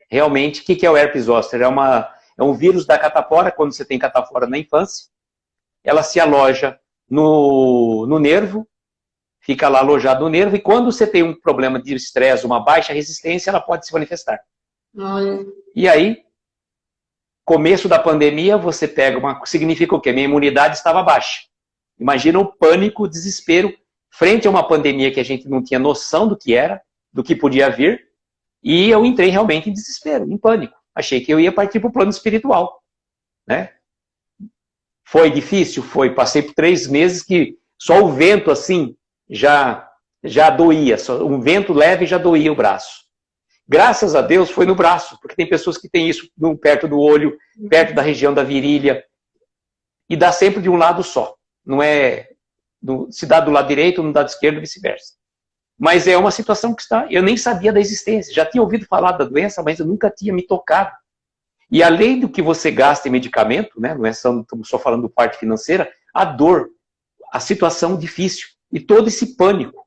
realmente, o que é o herpes zoster? É um vírus da catapora, quando você tem catapora na infância, ela se aloja no nervo, fica lá alojado no nervo, e quando você tem um problema de estresse, uma baixa resistência, ela pode se manifestar. Olha. E aí, começo da pandemia, você pega significa o quê? Minha imunidade estava baixa. Imagina o pânico, o desespero, frente a uma pandemia que a gente não tinha noção do que era, do que podia vir, e eu entrei realmente em desespero, em pânico. Achei que eu ia partir para o plano espiritual, né? Foi difícil? Foi. Passei por 3 meses que só o vento, assim, já doía. Um vento leve já doía o braço. Graças a Deus foi no braço, porque tem pessoas que têm isso perto do olho, perto da região da virilha, e dá sempre de um lado só. Não é se dá do lado direito, não dá do esquerdo, vice-versa. Mas é uma situação que eu nem sabia da existência. Já tinha ouvido falar da doença, mas eu nunca tinha me tocado. E além do que você gasta em medicamento, né, não estamos só falando da parte financeira, a dor, a situação difícil e todo esse pânico.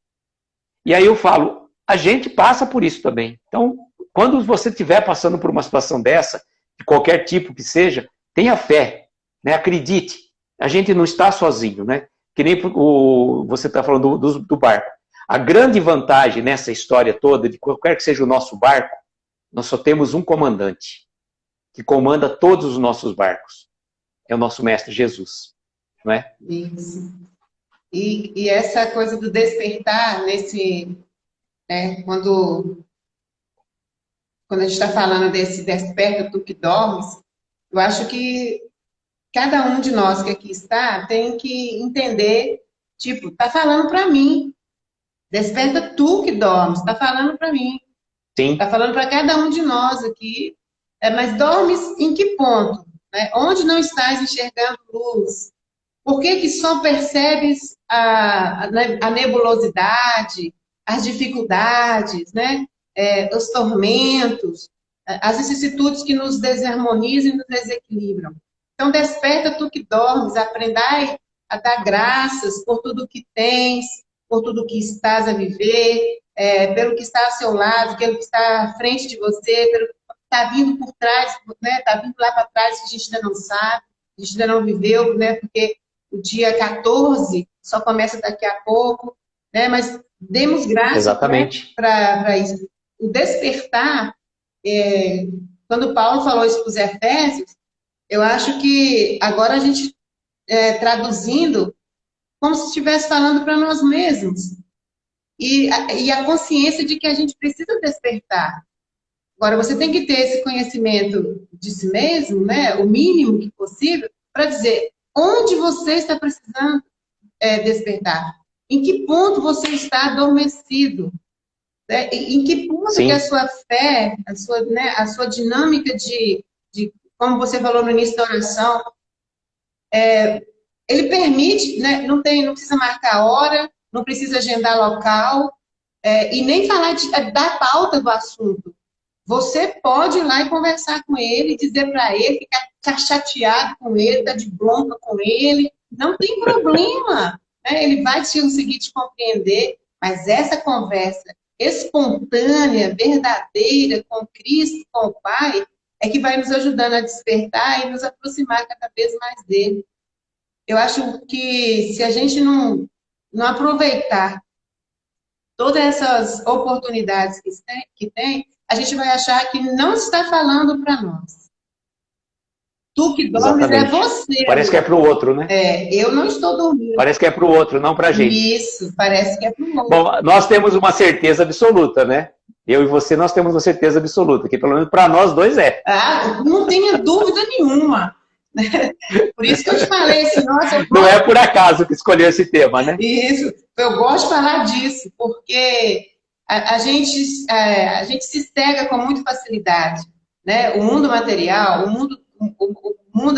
E aí eu falo, a gente passa por isso também. Então, quando você estiver passando por uma situação dessa, de qualquer tipo que seja, tenha fé, né, acredite. A gente não está sozinho, né? Que nem você está falando do barco. A grande vantagem nessa história toda, de qualquer que seja o nosso barco, nós só temos um comandante, que comanda todos os nossos barcos. É o nosso mestre Jesus, não é? Isso. E essa coisa do despertar, né, quando a gente está falando desse desperta tu que dormes, eu acho que cada um de nós que aqui está tem que entender, tipo, tá falando para mim, desperta tu que dormes, tá falando para mim, Sim. tá falando para cada um de nós aqui, mas dormes em que ponto? Né? Onde não estás enxergando luz? Por que que só percebes a nebulosidade, as dificuldades, né? Os tormentos, as vicissitudes que nos desarmonizam e nos desequilibram? Então, desperta tu que dormes, aprendai a dar graças por tudo que tens, por tudo que estás a viver, pelo que está ao seu lado, pelo que está à frente de você, pelo que está vindo por trás, né? Está vindo lá para trás que a gente ainda não sabe, a gente ainda não viveu, né? Porque o dia 14 só começa daqui a pouco, né? Mas demos graças, né, para isso. O despertar, quando Paulo falou isso para os Efésios, eu acho que agora a gente, traduzindo, como se estivesse falando para nós mesmos. E a consciência de que a gente precisa despertar. Agora, você tem que ter esse conhecimento de si mesmo, né, o mínimo que possível, para dizer onde você está precisando despertar. Em que ponto você está adormecido? Né? Em que ponto que a sua fé, a sua dinâmica como você falou no início da oração, ele permite, né, não precisa marcar hora, não precisa agendar local, e nem falar da pauta do assunto. Você pode ir lá e conversar com ele, dizer para ele, ficar chateado com ele, estar de bronca com ele, não tem problema. Né? Ele vai conseguir te compreender, mas essa conversa espontânea, verdadeira, com Cristo, com o Pai, é que vai nos ajudando a despertar e nos aproximar cada vez mais dele. Eu acho que se a gente não aproveitar todas essas oportunidades que tem, a gente vai achar que não está falando para nós. Tu que dormes é você. Parece que é para o outro, né? Eu não estou dormindo. Parece que é para o outro, não para a gente. Isso, parece que é para o outro. Bom, nós temos uma certeza absoluta, né? Eu e você, nós temos uma certeza absoluta, que pelo menos para nós dois é. Não tenha dúvida nenhuma. Por isso que eu te falei, não é por acaso que escolheu esse tema, né? Isso, eu gosto de falar disso, porque a gente se cega com muita facilidade, né? O mundo material, o mundo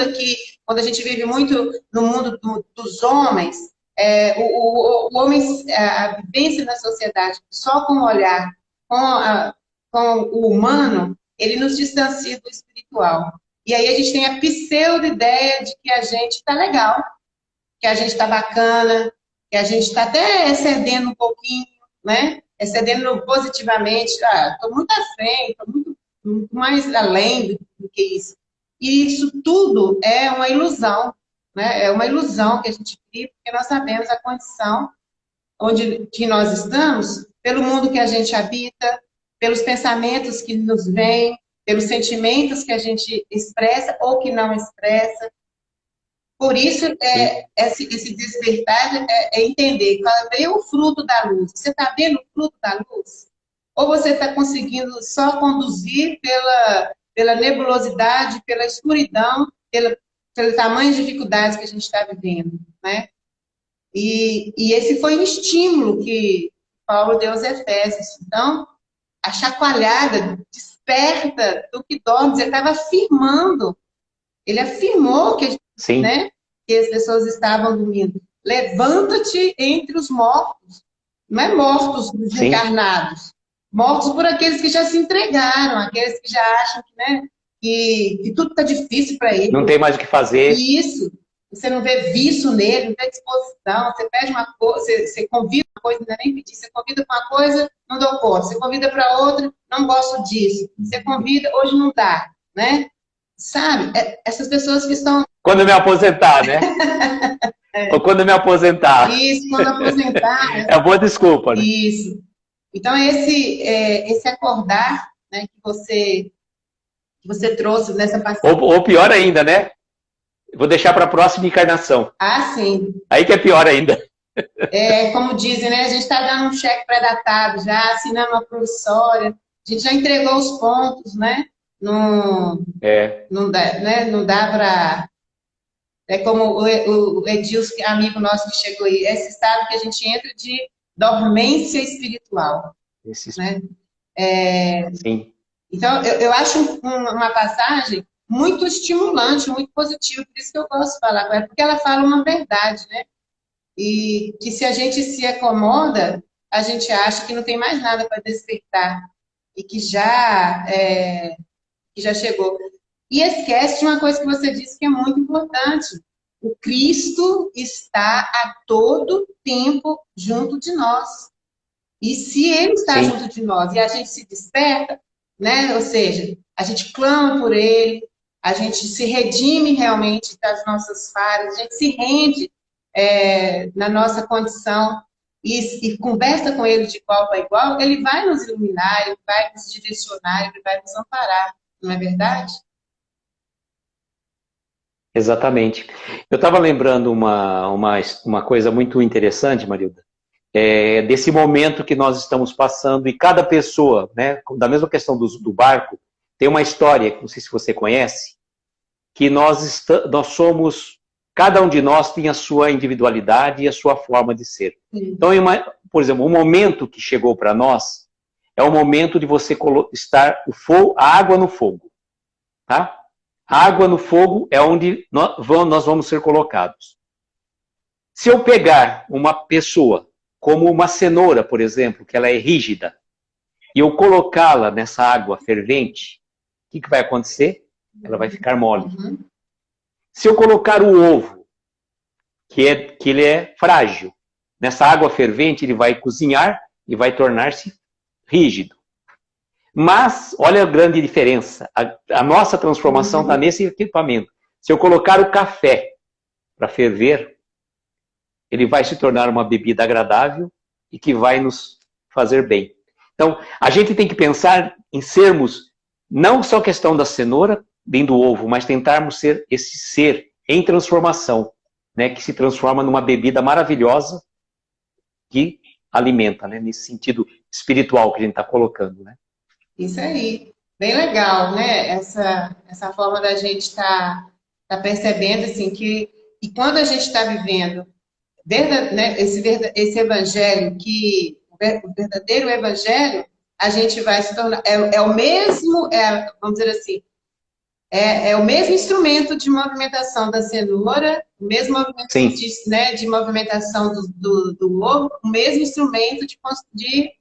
aqui, quando a gente vive muito no mundo dos homens, o homem, a vivência na sociedade, só com o olhar, com o humano, ele nos distancia do espiritual. E aí a gente tem a pseudo-ideia de que a gente está legal, que a gente está bacana, que a gente está até excedendo um pouquinho, né? Excedendo positivamente. Estou muito à frente, estou muito mais além do que isso. E isso tudo é uma ilusão, né? É uma ilusão que a gente cria, porque nós sabemos a condição que nós estamos, pelo mundo que a gente habita, pelos pensamentos que nos vêm, pelos sentimentos que a gente expressa ou que não expressa. Por isso, esse despertar é entender qual é o fruto da luz. Você está vendo o fruto da luz? Ou você está conseguindo só conduzir pela nebulosidade, pela escuridão, pelo tamanho de dificuldades que a gente está vivendo, né? E esse foi um estímulo que Paulo deu aos Efésios. Então, a chacoalhada, desperta do que dormes, ele estava afirmando. Ele afirmou que, né, que as pessoas estavam dormindo. Levanta-te entre os mortos. Não é mortos desencarnados. Mortos por aqueles que já se entregaram, aqueles que já acham que, né, que tudo está difícil para eles. Não tem mais o que fazer. Isso. Você não vê vício nele, não vê disposição. Você pede uma coisa, você convida uma coisa, não é nem pedir. Você convida para uma coisa, não dou conta. Você convida para outra, não gosto disso. Você convida, hoje não dá, né? Sabe? Essas pessoas que estão Quando eu me aposentar, né? Ou quando eu me aposentar. Isso, quando aposentar. É uma boa desculpa, né? Isso. Então, esse acordar, né, que você trouxe nessa passagem. Ou pior ainda, né? Vou deixar para a próxima encarnação. Ah, sim. Aí que é pior ainda. Como dizem, né? A gente está dando um cheque pré-datado já, assinando uma promissória, a gente já entregou os pontos, né? Não dá, né? Não dá para... É como o Edilson, amigo nosso que chegou aí, esse estado que a gente entra de dormência espiritual. Né? Sim. Então, eu acho uma passagem muito estimulante, muito positiva, por isso que eu gosto de falar com ela, porque ela fala uma verdade, né? E que se a gente se acomoda, a gente acha que não tem mais nada para despertar e que já chegou. E esquece de uma coisa que você disse que é muito importante. O Cristo está a todo tempo junto de nós. E se Ele está junto de nós e a gente se desperta, né? Ou seja, a gente clama por Ele, a gente se redime realmente das nossas falhas, a gente se rende na nossa condição e conversa com Ele de igual para igual, Ele vai nos iluminar, Ele vai nos direcionar, Ele vai nos amparar, não é verdade? Exatamente. Eu estava lembrando uma coisa muito interessante, Marilda, desse momento que nós estamos passando, e cada pessoa, né, da mesma questão do barco, tem uma história, não sei se você conhece, que nós somos, cada um de nós tem a sua individualidade e a sua forma de ser. Sim. Então, por exemplo, o momento que chegou para nós é o momento de você estar a água no fogo, tá? A água no fogo é onde nós vamos ser colocados. Se eu pegar uma pessoa, como uma cenoura, por exemplo, que ela é rígida, e eu colocá-la nessa água fervente, o que vai acontecer? Ela vai ficar mole. Uhum. Se eu colocar o ovo, que ele é frágil, nessa água fervente, ele vai cozinhar e vai tornar-se rígido. Mas, olha a grande diferença. A nossa transformação está nesse equipamento. Se eu colocar o café para ferver, ele vai se tornar uma bebida agradável e que vai nos fazer bem. Então, a gente tem que pensar em sermos, não só questão da cenoura, nem do ovo, mas tentarmos ser esse ser em transformação, né, que se transforma numa bebida maravilhosa que alimenta, né, nesse sentido espiritual que a gente está colocando, né? Isso aí, bem legal, né? Essa forma da gente estar percebendo assim que e quando a gente está vivendo né, esse evangelho o verdadeiro evangelho, a gente vai se tornar o mesmo, vamos dizer assim, é o mesmo instrumento de movimentação da cenoura, o mesmo movimento de movimentação do ovo, o mesmo instrumento de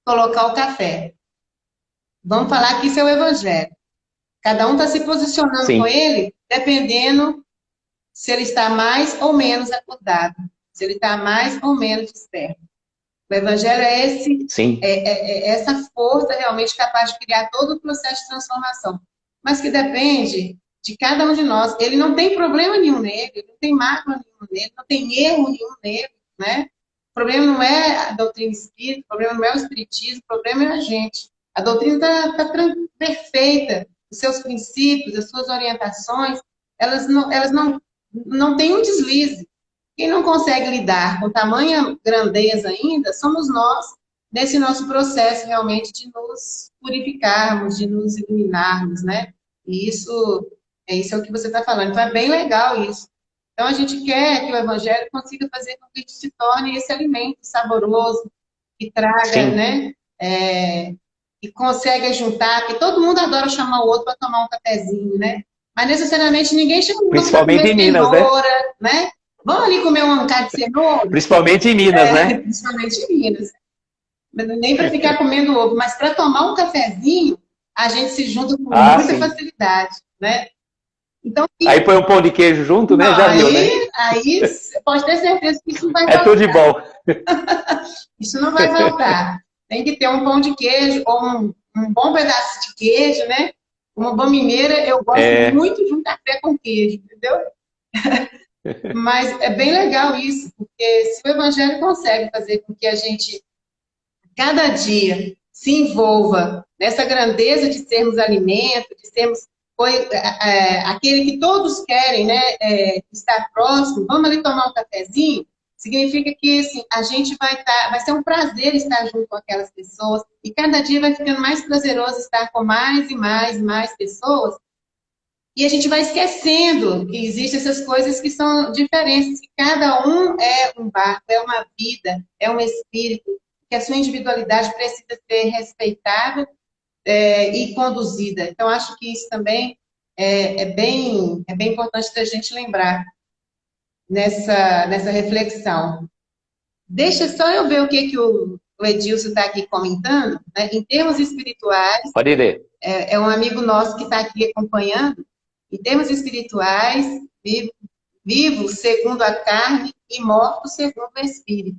colocar o café. Vamos falar que isso é o evangelho. Cada um está se posicionando com ele, dependendo se ele está mais ou menos acordado, se ele está mais ou menos desperto. O evangelho é essa força realmente capaz de criar todo o processo de transformação, mas que depende de cada um de nós. Ele não tem problema nenhum nele, ele não tem mácula nenhuma nele, não tem erro nenhum nele, né? O problema não é a doutrina espírita, o problema não é o espiritismo, o problema é a gente. A doutrina está perfeita, os seus princípios, as suas orientações, elas não têm um deslize. Quem não consegue lidar com tamanha grandeza ainda, somos nós, nesse nosso processo realmente de nos purificarmos, de nos iluminarmos, né? E isso é o que você está falando. Então, é bem legal isso. Então, a gente quer que o Evangelho consiga fazer com que a gente se torne esse alimento saboroso, que traga, né? E consegue juntar, porque todo mundo adora chamar o outro para tomar um cafezinho, né? Mas necessariamente ninguém chama o outro para comer cenoura, né? Vamos ali comer um bocado de cenoura? Principalmente em Minas, né? Principalmente em Minas. Nem para ficar comendo ovo, mas para tomar um cafezinho, a gente se junta com muita facilidade, né? Então, aí põe um pão de queijo junto, né? Já viu, né? Aí você pode ter certeza que isso não vai voltar. É tudo de bom. Isso não vai voltar. Tem que ter um pão de queijo ou um bom pedaço de queijo, né? Uma boa mineira, eu gosto muito de um café com queijo, entendeu? Mas é bem legal isso, porque se o Evangelho consegue fazer com que a gente, cada dia, se envolva nessa grandeza de sermos alimento, de sermos aquele que todos querem, né, estar próximo, vamos ali tomar um cafezinho, significa que assim, a gente vai ser um prazer estar junto com aquelas pessoas, e cada dia vai ficando mais prazeroso estar com mais e mais e mais pessoas, e a gente vai esquecendo que existem essas coisas que são diferentes, que cada um é um barco, é uma vida, é um espírito, que a sua individualidade precisa ser respeitada e conduzida. Então, acho que isso também é bem importante da gente lembrar nessa reflexão. Deixa só eu ver o que o Edilson está aqui comentando, né? Em termos espirituais, Pode ler. É um amigo nosso que está aqui acompanhando. Em termos espirituais, vivos segundo a carne e mortos segundo o espírito.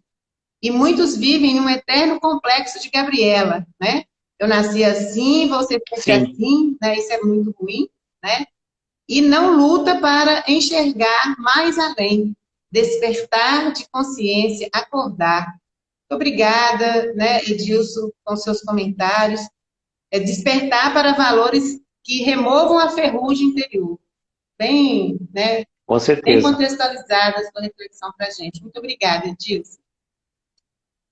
E muitos vivem num eterno complexo de Gabriela, né? Eu nasci assim, você fosse assim, né? Isso é muito ruim, né? E não luta para enxergar mais além, despertar de consciência, acordar. Muito obrigada, né, Edilson, com seus comentários. Despertar para valores que removam a ferrugem interior. Bem, né? Com certeza. Bem contextualizada a sua reflexão para a gente. Muito obrigada, Edilson.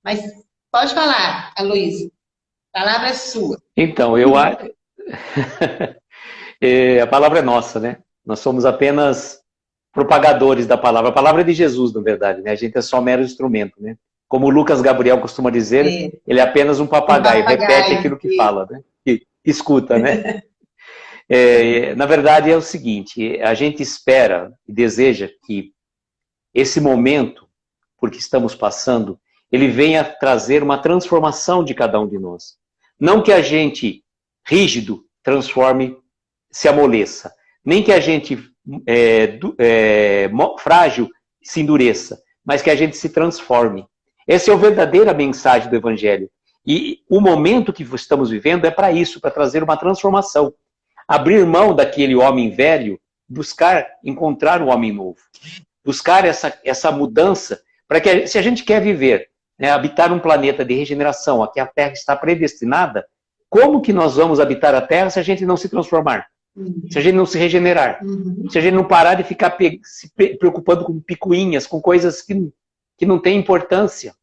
Mas pode falar, Aloysio. A palavra é sua. Então, eu acho... a palavra é nossa, né? Nós somos apenas propagadores da palavra. A palavra é de Jesus, na verdade, né? A gente é só mero instrumento, né? Como o Lucas Gabriel costuma dizer, ele é apenas um papagaio, repete aquilo que fala, né? Que escuta, né? Na verdade, é o seguinte, a gente espera e deseja que esse momento, por que estamos passando, ele venha trazer uma transformação de cada um de nós. Não que a gente, rígido, transforme, se amoleça. Nem que a gente, frágil, se endureça. Mas que a gente se transforme. Essa é a verdadeira mensagem do Evangelho. E o momento que estamos vivendo é para isso, para trazer uma transformação. Abrir mão daquele homem velho, buscar encontrar um homem novo. Buscar essa mudança, para que, se a gente quer viver, né, habitar um planeta de regeneração, a que a Terra está predestinada, como que nós vamos habitar a Terra se a gente não se transformar? Se a gente não se regenerar? Se a gente não parar de ficar se preocupando com picuinhas, com coisas que não têm importância?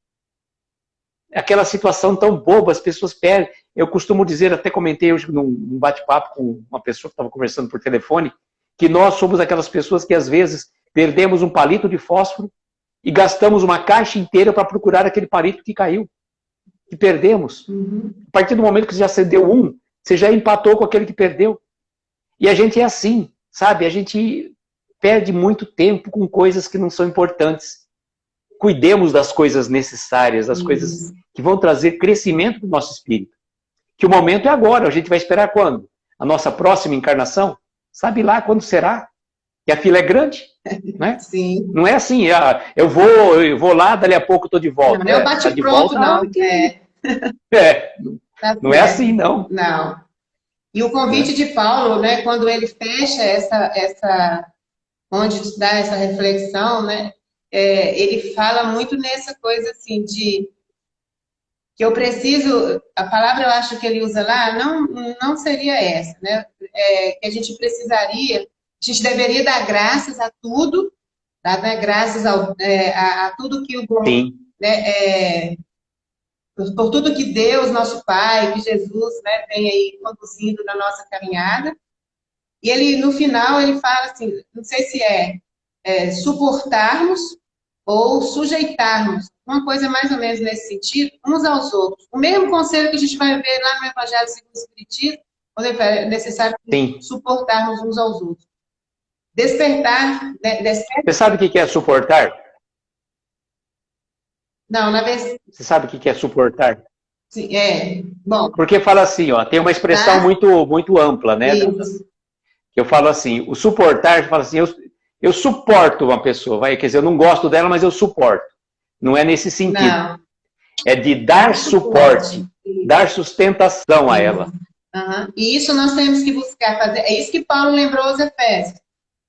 Aquela situação tão boba, as pessoas perdem. Eu costumo dizer, até comentei hoje num bate-papo com uma pessoa que estava conversando por telefone, que nós somos aquelas pessoas que às vezes perdemos um palito de fósforo e gastamos uma caixa inteira para procurar aquele palito que caiu, que perdemos. A partir do momento que você já cedeu um, você já empatou com aquele que perdeu. E a gente é assim, sabe? A gente perde muito tempo com coisas que não são importantes. Cuidemos das coisas necessárias, das coisas que vão trazer crescimento para o nosso espírito. Que o momento é agora, a gente vai esperar quando? A nossa próxima encarnação? Sabe lá quando será? E a fila é grande, né? Sim. Não é assim, eu vou lá, dali a pouco estou de volta. Não é o bate-pronto, não. Não é assim, não. Não. E o convite de Paulo, né, quando ele fecha onde dá essa reflexão, né, ele fala muito nessa coisa assim de que eu preciso, a palavra eu acho que ele usa lá, não seria essa, né, que a gente deveria dar graças a tudo, dar, né, graças a tudo que o bom, né, por tudo que Deus, nosso Pai, que Jesus, né, vem aí conduzindo na nossa caminhada. E ele, no final, ele fala assim, não sei se suportarmos ou sujeitarmos, uma coisa mais ou menos nesse sentido, uns aos outros. O mesmo conselho que a gente vai ver lá no Evangelho segundo o Espiritismo, quando é necessário suportarmos uns aos outros. Despertar... Você sabe o que é suportar? Não, na vez... Você sabe o que é suportar? Sim, bom. Porque fala assim, ó, tem uma expressão muito ampla, né? Eu falo assim, o suportar, fala assim, eu suporto uma pessoa, quer dizer, eu não gosto dela, mas eu suporto. Não é nesse sentido. Não. É de dar suporte, dar sustentação a ela. E isso nós temos que buscar fazer. É isso que Paulo lembrou aos Efésios.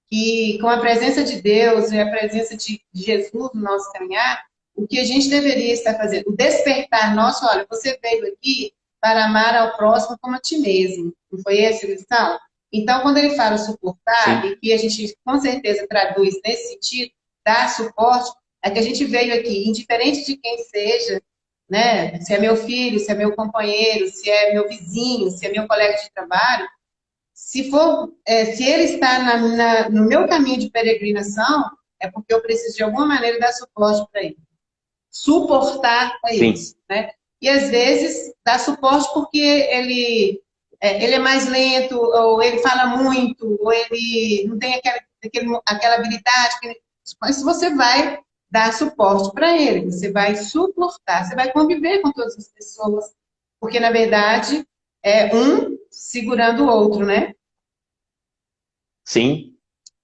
que com a presença de Deus e a presença de Jesus no nosso caminhar, o que a gente deveria estar fazendo? O despertar nosso, olha, você veio aqui para amar ao próximo como a ti mesmo. Não foi essa a lição? Então, quando ele fala suportar, Sim. e que a gente com certeza traduz nesse sentido, dar suporte, é que a gente veio aqui, indiferente de quem seja, né? Se é meu filho, se é meu companheiro, se é meu vizinho, se é meu colega de trabalho, se for, se ele está no meu caminho de peregrinação, é porque eu preciso de alguma maneira dar suporte para ele, suportar a Sim. isso, né? E às vezes dá suporte porque ele é mais lento, ou ele fala muito, ou ele não tem aquela habilidade. Mas você vai dar suporte para ele, você vai suportar, você vai conviver com todas as pessoas, porque na verdade é um segurando o outro, né? Sim.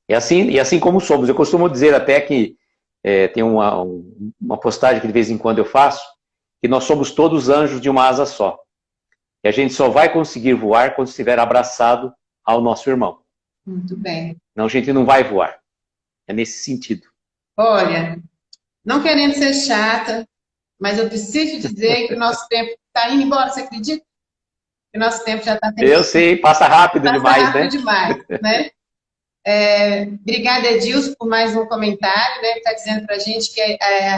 E assim como somos. Eu costumo dizer até que tem uma postagem que de vez em quando eu faço, que nós somos todos anjos de uma asa só. E a gente só vai conseguir voar quando estiver abraçado ao nosso irmão. Muito bem. Não, a gente não vai voar. É nesse sentido. Olha, não querendo ser chata, mas eu preciso dizer que o nosso tempo está indo embora, você acredita? Que o nosso tempo já está Eu terminando. sei, passa rápido Passa demais, rápido né? demais, né? Obrigada, Edilson, por mais um comentário, né? Está dizendo para a gente que a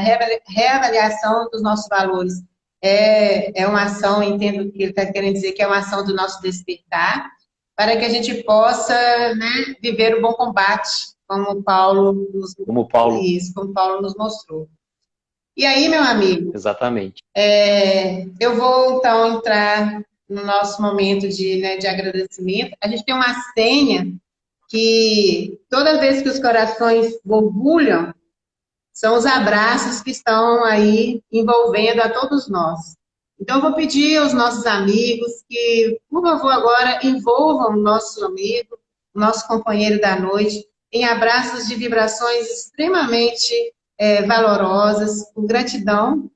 reavaliação dos nossos valores é uma ação, entendo que ele está querendo dizer que é uma ação do nosso despertar, para que a gente possa, né, viver o bom combate, Como Paulo. como Paulo nos mostrou. E aí, meu amigo, Exatamente. eu vou então entrar no nosso momento de agradecimento. A gente tem uma senha que toda vez que os corações borbulham, são os abraços que estão aí envolvendo a todos nós. Então, eu vou pedir aos nossos amigos que, por favor, agora envolvam o nosso amigo, o nosso companheiro da noite, em abraços de vibrações extremamente valorosas, com gratidão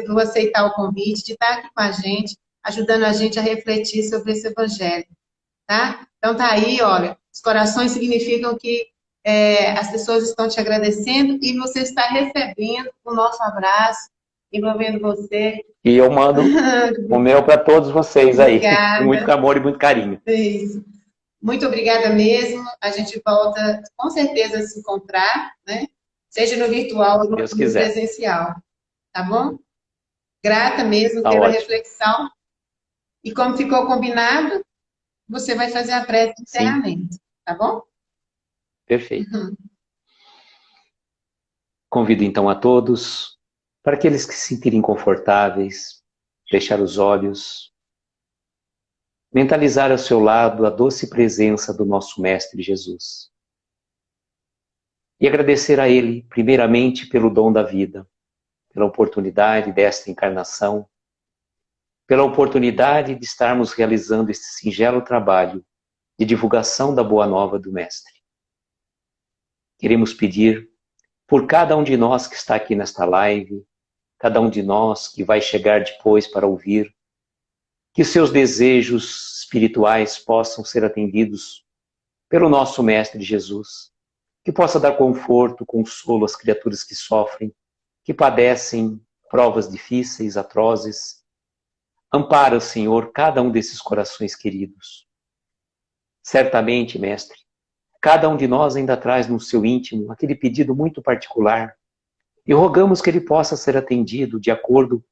por aceitar o convite, de estar aqui com a gente, ajudando a gente a refletir sobre esse evangelho. Tá? Então tá aí, olha, os corações significam que as pessoas estão te agradecendo e você está recebendo o nosso abraço, envolvendo você. E eu mando o meu para todos vocês aí, com muito Obrigada. amor e muito carinho. Isso. Muito obrigada mesmo. A gente volta com certeza a se encontrar, né? Seja no virtual ou no Deus quiser. presencial. Tá bom? Grata mesmo Tá pela ótimo. reflexão. E como ficou combinado, você vai fazer a prece de Sim. encerramento, tá bom? Perfeito. Convido então a todos, para aqueles que se sentirem confortáveis, fechar os olhos, mentalizar ao seu lado a doce presença do nosso Mestre Jesus. E agradecer a Ele, primeiramente, pelo dom da vida, pela oportunidade desta encarnação, pela oportunidade de estarmos realizando este singelo trabalho de divulgação da Boa Nova do Mestre. Queremos pedir por cada um de nós que está aqui nesta live, cada um de nós que vai chegar depois para ouvir, que seus desejos espirituais possam ser atendidos pelo nosso Mestre Jesus, que possa dar conforto, consolo às criaturas que sofrem, que padecem provas difíceis, atrozes. Ampara, Senhor, cada um desses corações queridos. Certamente, Mestre, cada um de nós ainda traz no seu íntimo aquele pedido muito particular e rogamos que ele possa ser atendido de acordo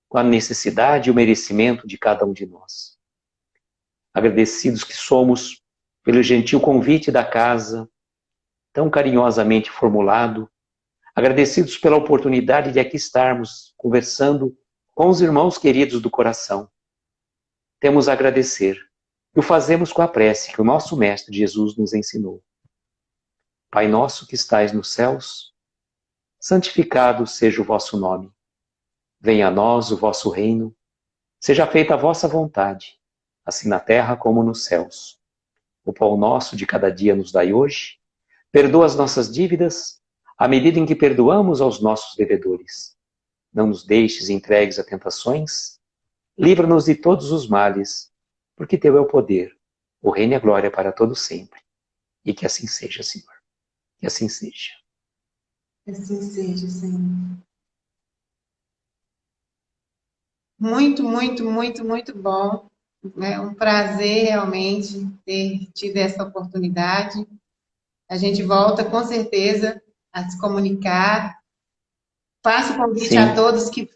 com a necessidade e o merecimento de cada um de nós. Agradecidos que somos pelo gentil convite da casa, tão carinhosamente formulado, agradecidos pela oportunidade de aqui estarmos conversando com os irmãos queridos do coração. Temos a agradecer e o fazemos com a prece que o nosso Mestre Jesus nos ensinou. Pai nosso que estais nos céus, santificado seja o vosso nome. Venha a nós o vosso reino, seja feita a vossa vontade, assim na terra como nos céus. O pão nosso de cada dia nos dai hoje, perdoa as nossas dívidas, à medida em que perdoamos aos nossos devedores. Não nos deixes entregues a tentações, livra-nos de todos os males, porque teu é o poder, o reino e a glória para todo sempre. E que assim seja, Senhor. Que assim seja. Que assim seja, Senhor. Muito, muito, muito, muito bom. É um prazer realmente ter tido essa oportunidade. A gente volta com certeza a se comunicar. Faço o convite a Sim. todos que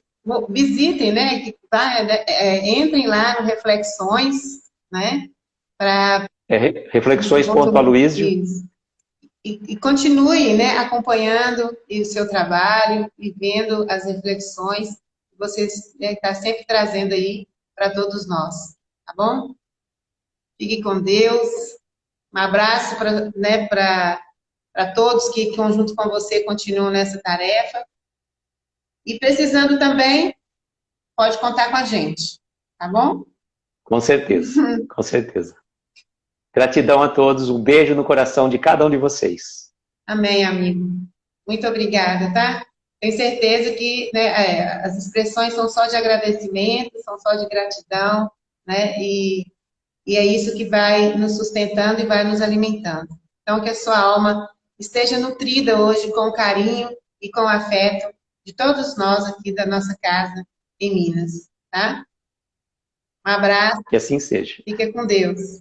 visitem, né? Que entrem lá no Reflexões, né? Para Reflexões.aloysio. e continue, né, acompanhando o seu trabalho e vendo as reflexões que você está sempre trazendo aí para todos nós, tá bom? Fique com Deus. Um abraço para, né, para todos que, junto com você, continuam nessa tarefa. E precisando também, pode contar com a gente, tá bom? Com certeza, com certeza. Gratidão a todos, um beijo no coração de cada um de vocês. Amém, amigo. Muito obrigada, tá? Tenho certeza que, né, as expressões são só de agradecimento, são só de gratidão, né? E é isso que vai nos sustentando e vai nos alimentando. Então, que a sua alma esteja nutrida hoje com carinho e com afeto de todos nós aqui da nossa casa em Minas, tá? Um abraço, Que assim seja. fica com Deus.